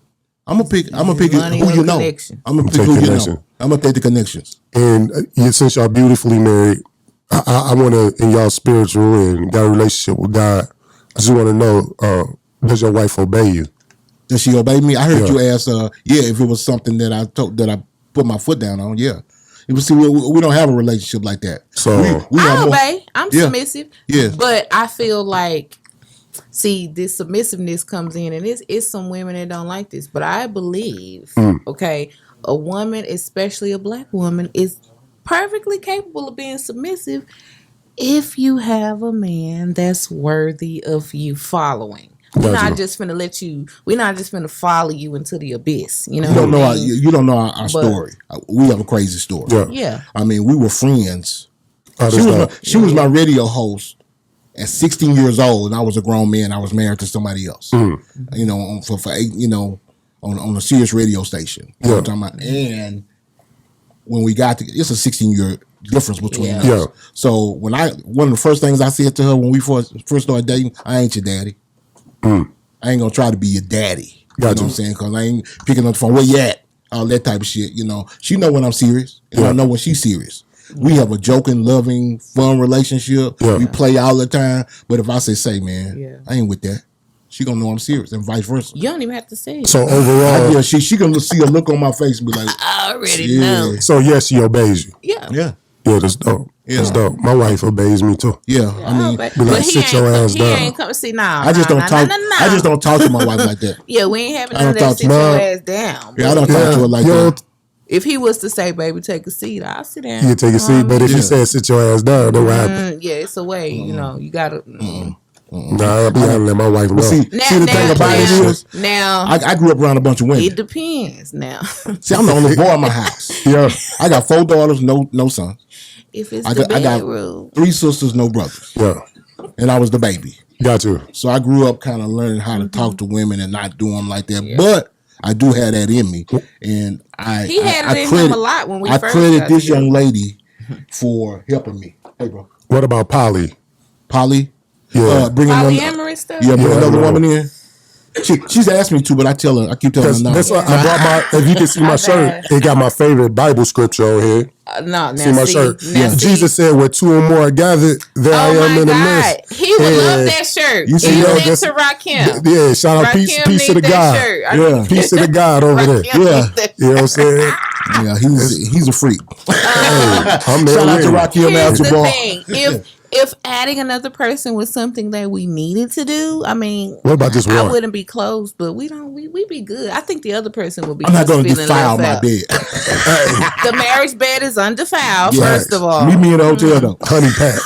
I'm gonna pick Money who or you know. connection? I'm gonna pick take who you connection. know. I'm gonna take the connections. And since y'all beautifully married, I want to, in y'all spiritual and got a relationship with God, I just want to know, does your wife obey you? Does she obey me? I heard Yeah. you ask, if it was something that I put my foot down on, yeah. You see, we don't have a relationship like that. So we I have more- obey. I'm Yeah. submissive. Yeah. But I feel like, see, this submissiveness comes in, and it's some women that don't like this. But I believe, okay, a woman, especially a black woman, is perfectly capable of being submissive if you have a man that's worthy of you following. We're Gotcha. not just finna let you. We're not just finna follow you into the abyss. You know. You don't what know I our, mean? you don't know our story. We have a crazy story. Yeah. Yeah. I mean, we were friends. How She does was that? she was my radio host at 16 years old, and I was a grown man. I was married to somebody else. You know, for 8, you know, on a serious radio station. You know what I'm talking about? And when we got to, it's a 16-year difference between us. Yeah. So one of the first things I said to her when we first started dating, I ain't your daddy. I ain't gonna try to be your daddy. You know what I'm saying? Because I ain't picking up the phone. Where you at? All that type of shit. You know, she know when I'm serious, and I know when she's serious. We have a joking, loving, fun relationship. We play all the time. But if I say, man, I ain't with that, she gonna know I'm serious, and vice versa. You don't even have to say it. So overall, she gonna see a look on my face and be like, I already know. So yes, she obeys you. Yeah. That's dope. That's dope. My wife obeys me too. Yeah, I mean, but like, sit your ass down. He ain't come see now. I just don't talk. I just don't talk to my wife like that. Yeah, we ain't having none of that. Sit your ass down. Yeah, I don't talk to her like that. If he was to say, "Baby, take a seat," I'll sit down. You take a seat, but if he said, "Sit your ass down," then what happens? Yeah, it's a way. You know, you gotta. Nah, I'll be honest, let my wife know. See the thing about it is, now I grew up around a bunch of women. It depends. Now, see, I'm the only boy in my house. I got 4 daughters, no sons. If it's the bedroom, 3 sisters, no brothers. And I was the baby. Got you. So I grew up kind of learning how to talk to women and not do them like that. But I do have that in me, and he had it in him a lot when we first. I credit this young lady for helping me. Hey, bro. What about Polly? Yeah, bringing polyamorous stuff. Yeah, bring another woman in. She's asked me to, but I keep telling her no. That's why I brought if you can see my shirt, it got my favorite Bible scripture on here. See my shirt. Jesus said, "Where 2 or more are gathered, there I am in the midst." He would love that shirt. You see that? Needs to rock him. Yeah, shout out, peace to the God. Peace to the God over there. You know what I'm saying? Yeah, he's a freak. I'm there. Shout out to Rakim Here's the Abdul-Jabbar. thing. If adding another person was something that we needed to do, I mean, what about just one? I wouldn't be close, but we be good. I think the other person would be. I'm not going to defile my bed. The marriage bed is undefiled. First of all, meet me in the hotel though. Honey pack.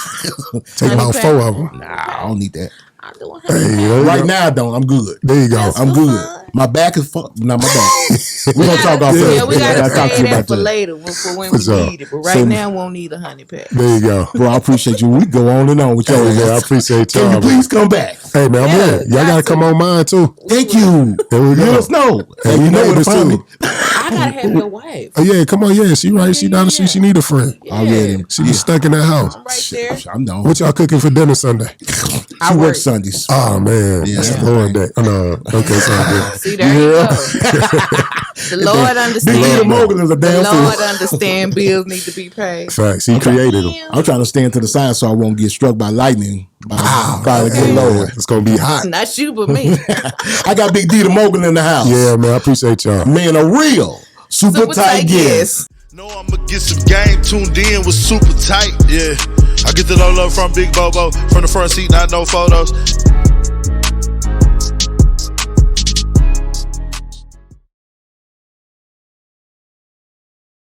Take about 4 of them. Nah, I don't need that. I do a right now, I don't. I'm good. There you go. I'm good. My back is fucked. Not my back. We're going to talk off Yeah, we got to save that for later, for when we need it. But right now, we won't need a honey pack. There you go. Bro, I appreciate you. We go on and on with your ass. I appreciate y'all. Can you please come back? Hey, man, I'm here. Y'all got to come on mine, too. Thank you. There we go. Let us know. And you know where to find me. I got to have your wife. Oh, yeah, come on. Yeah, she right. She down the street. She need a friend. Already. She be stuck in that house. I'm right there. I'm known. What y'all cooking for dinner Sunday? I work Sundays. Oh, man. That's Lord Day. Oh, no. Okay, so see, there you go. The Lord understands. Mogul is a damn the Lord understands bills need to be paid. Facts. He created them. I'm trying to stand to the side so I won't get struck by lightning. By the Lord. It's going to be hot. Not you, but me. I got Big D the Mogul in the house. Yeah, man. I appreciate y'all. Man, a real super tight guest. Know I'ma get some game tuned in with super tight, yeah. I get it all up from Big Bobo, from the front seat, not no photos.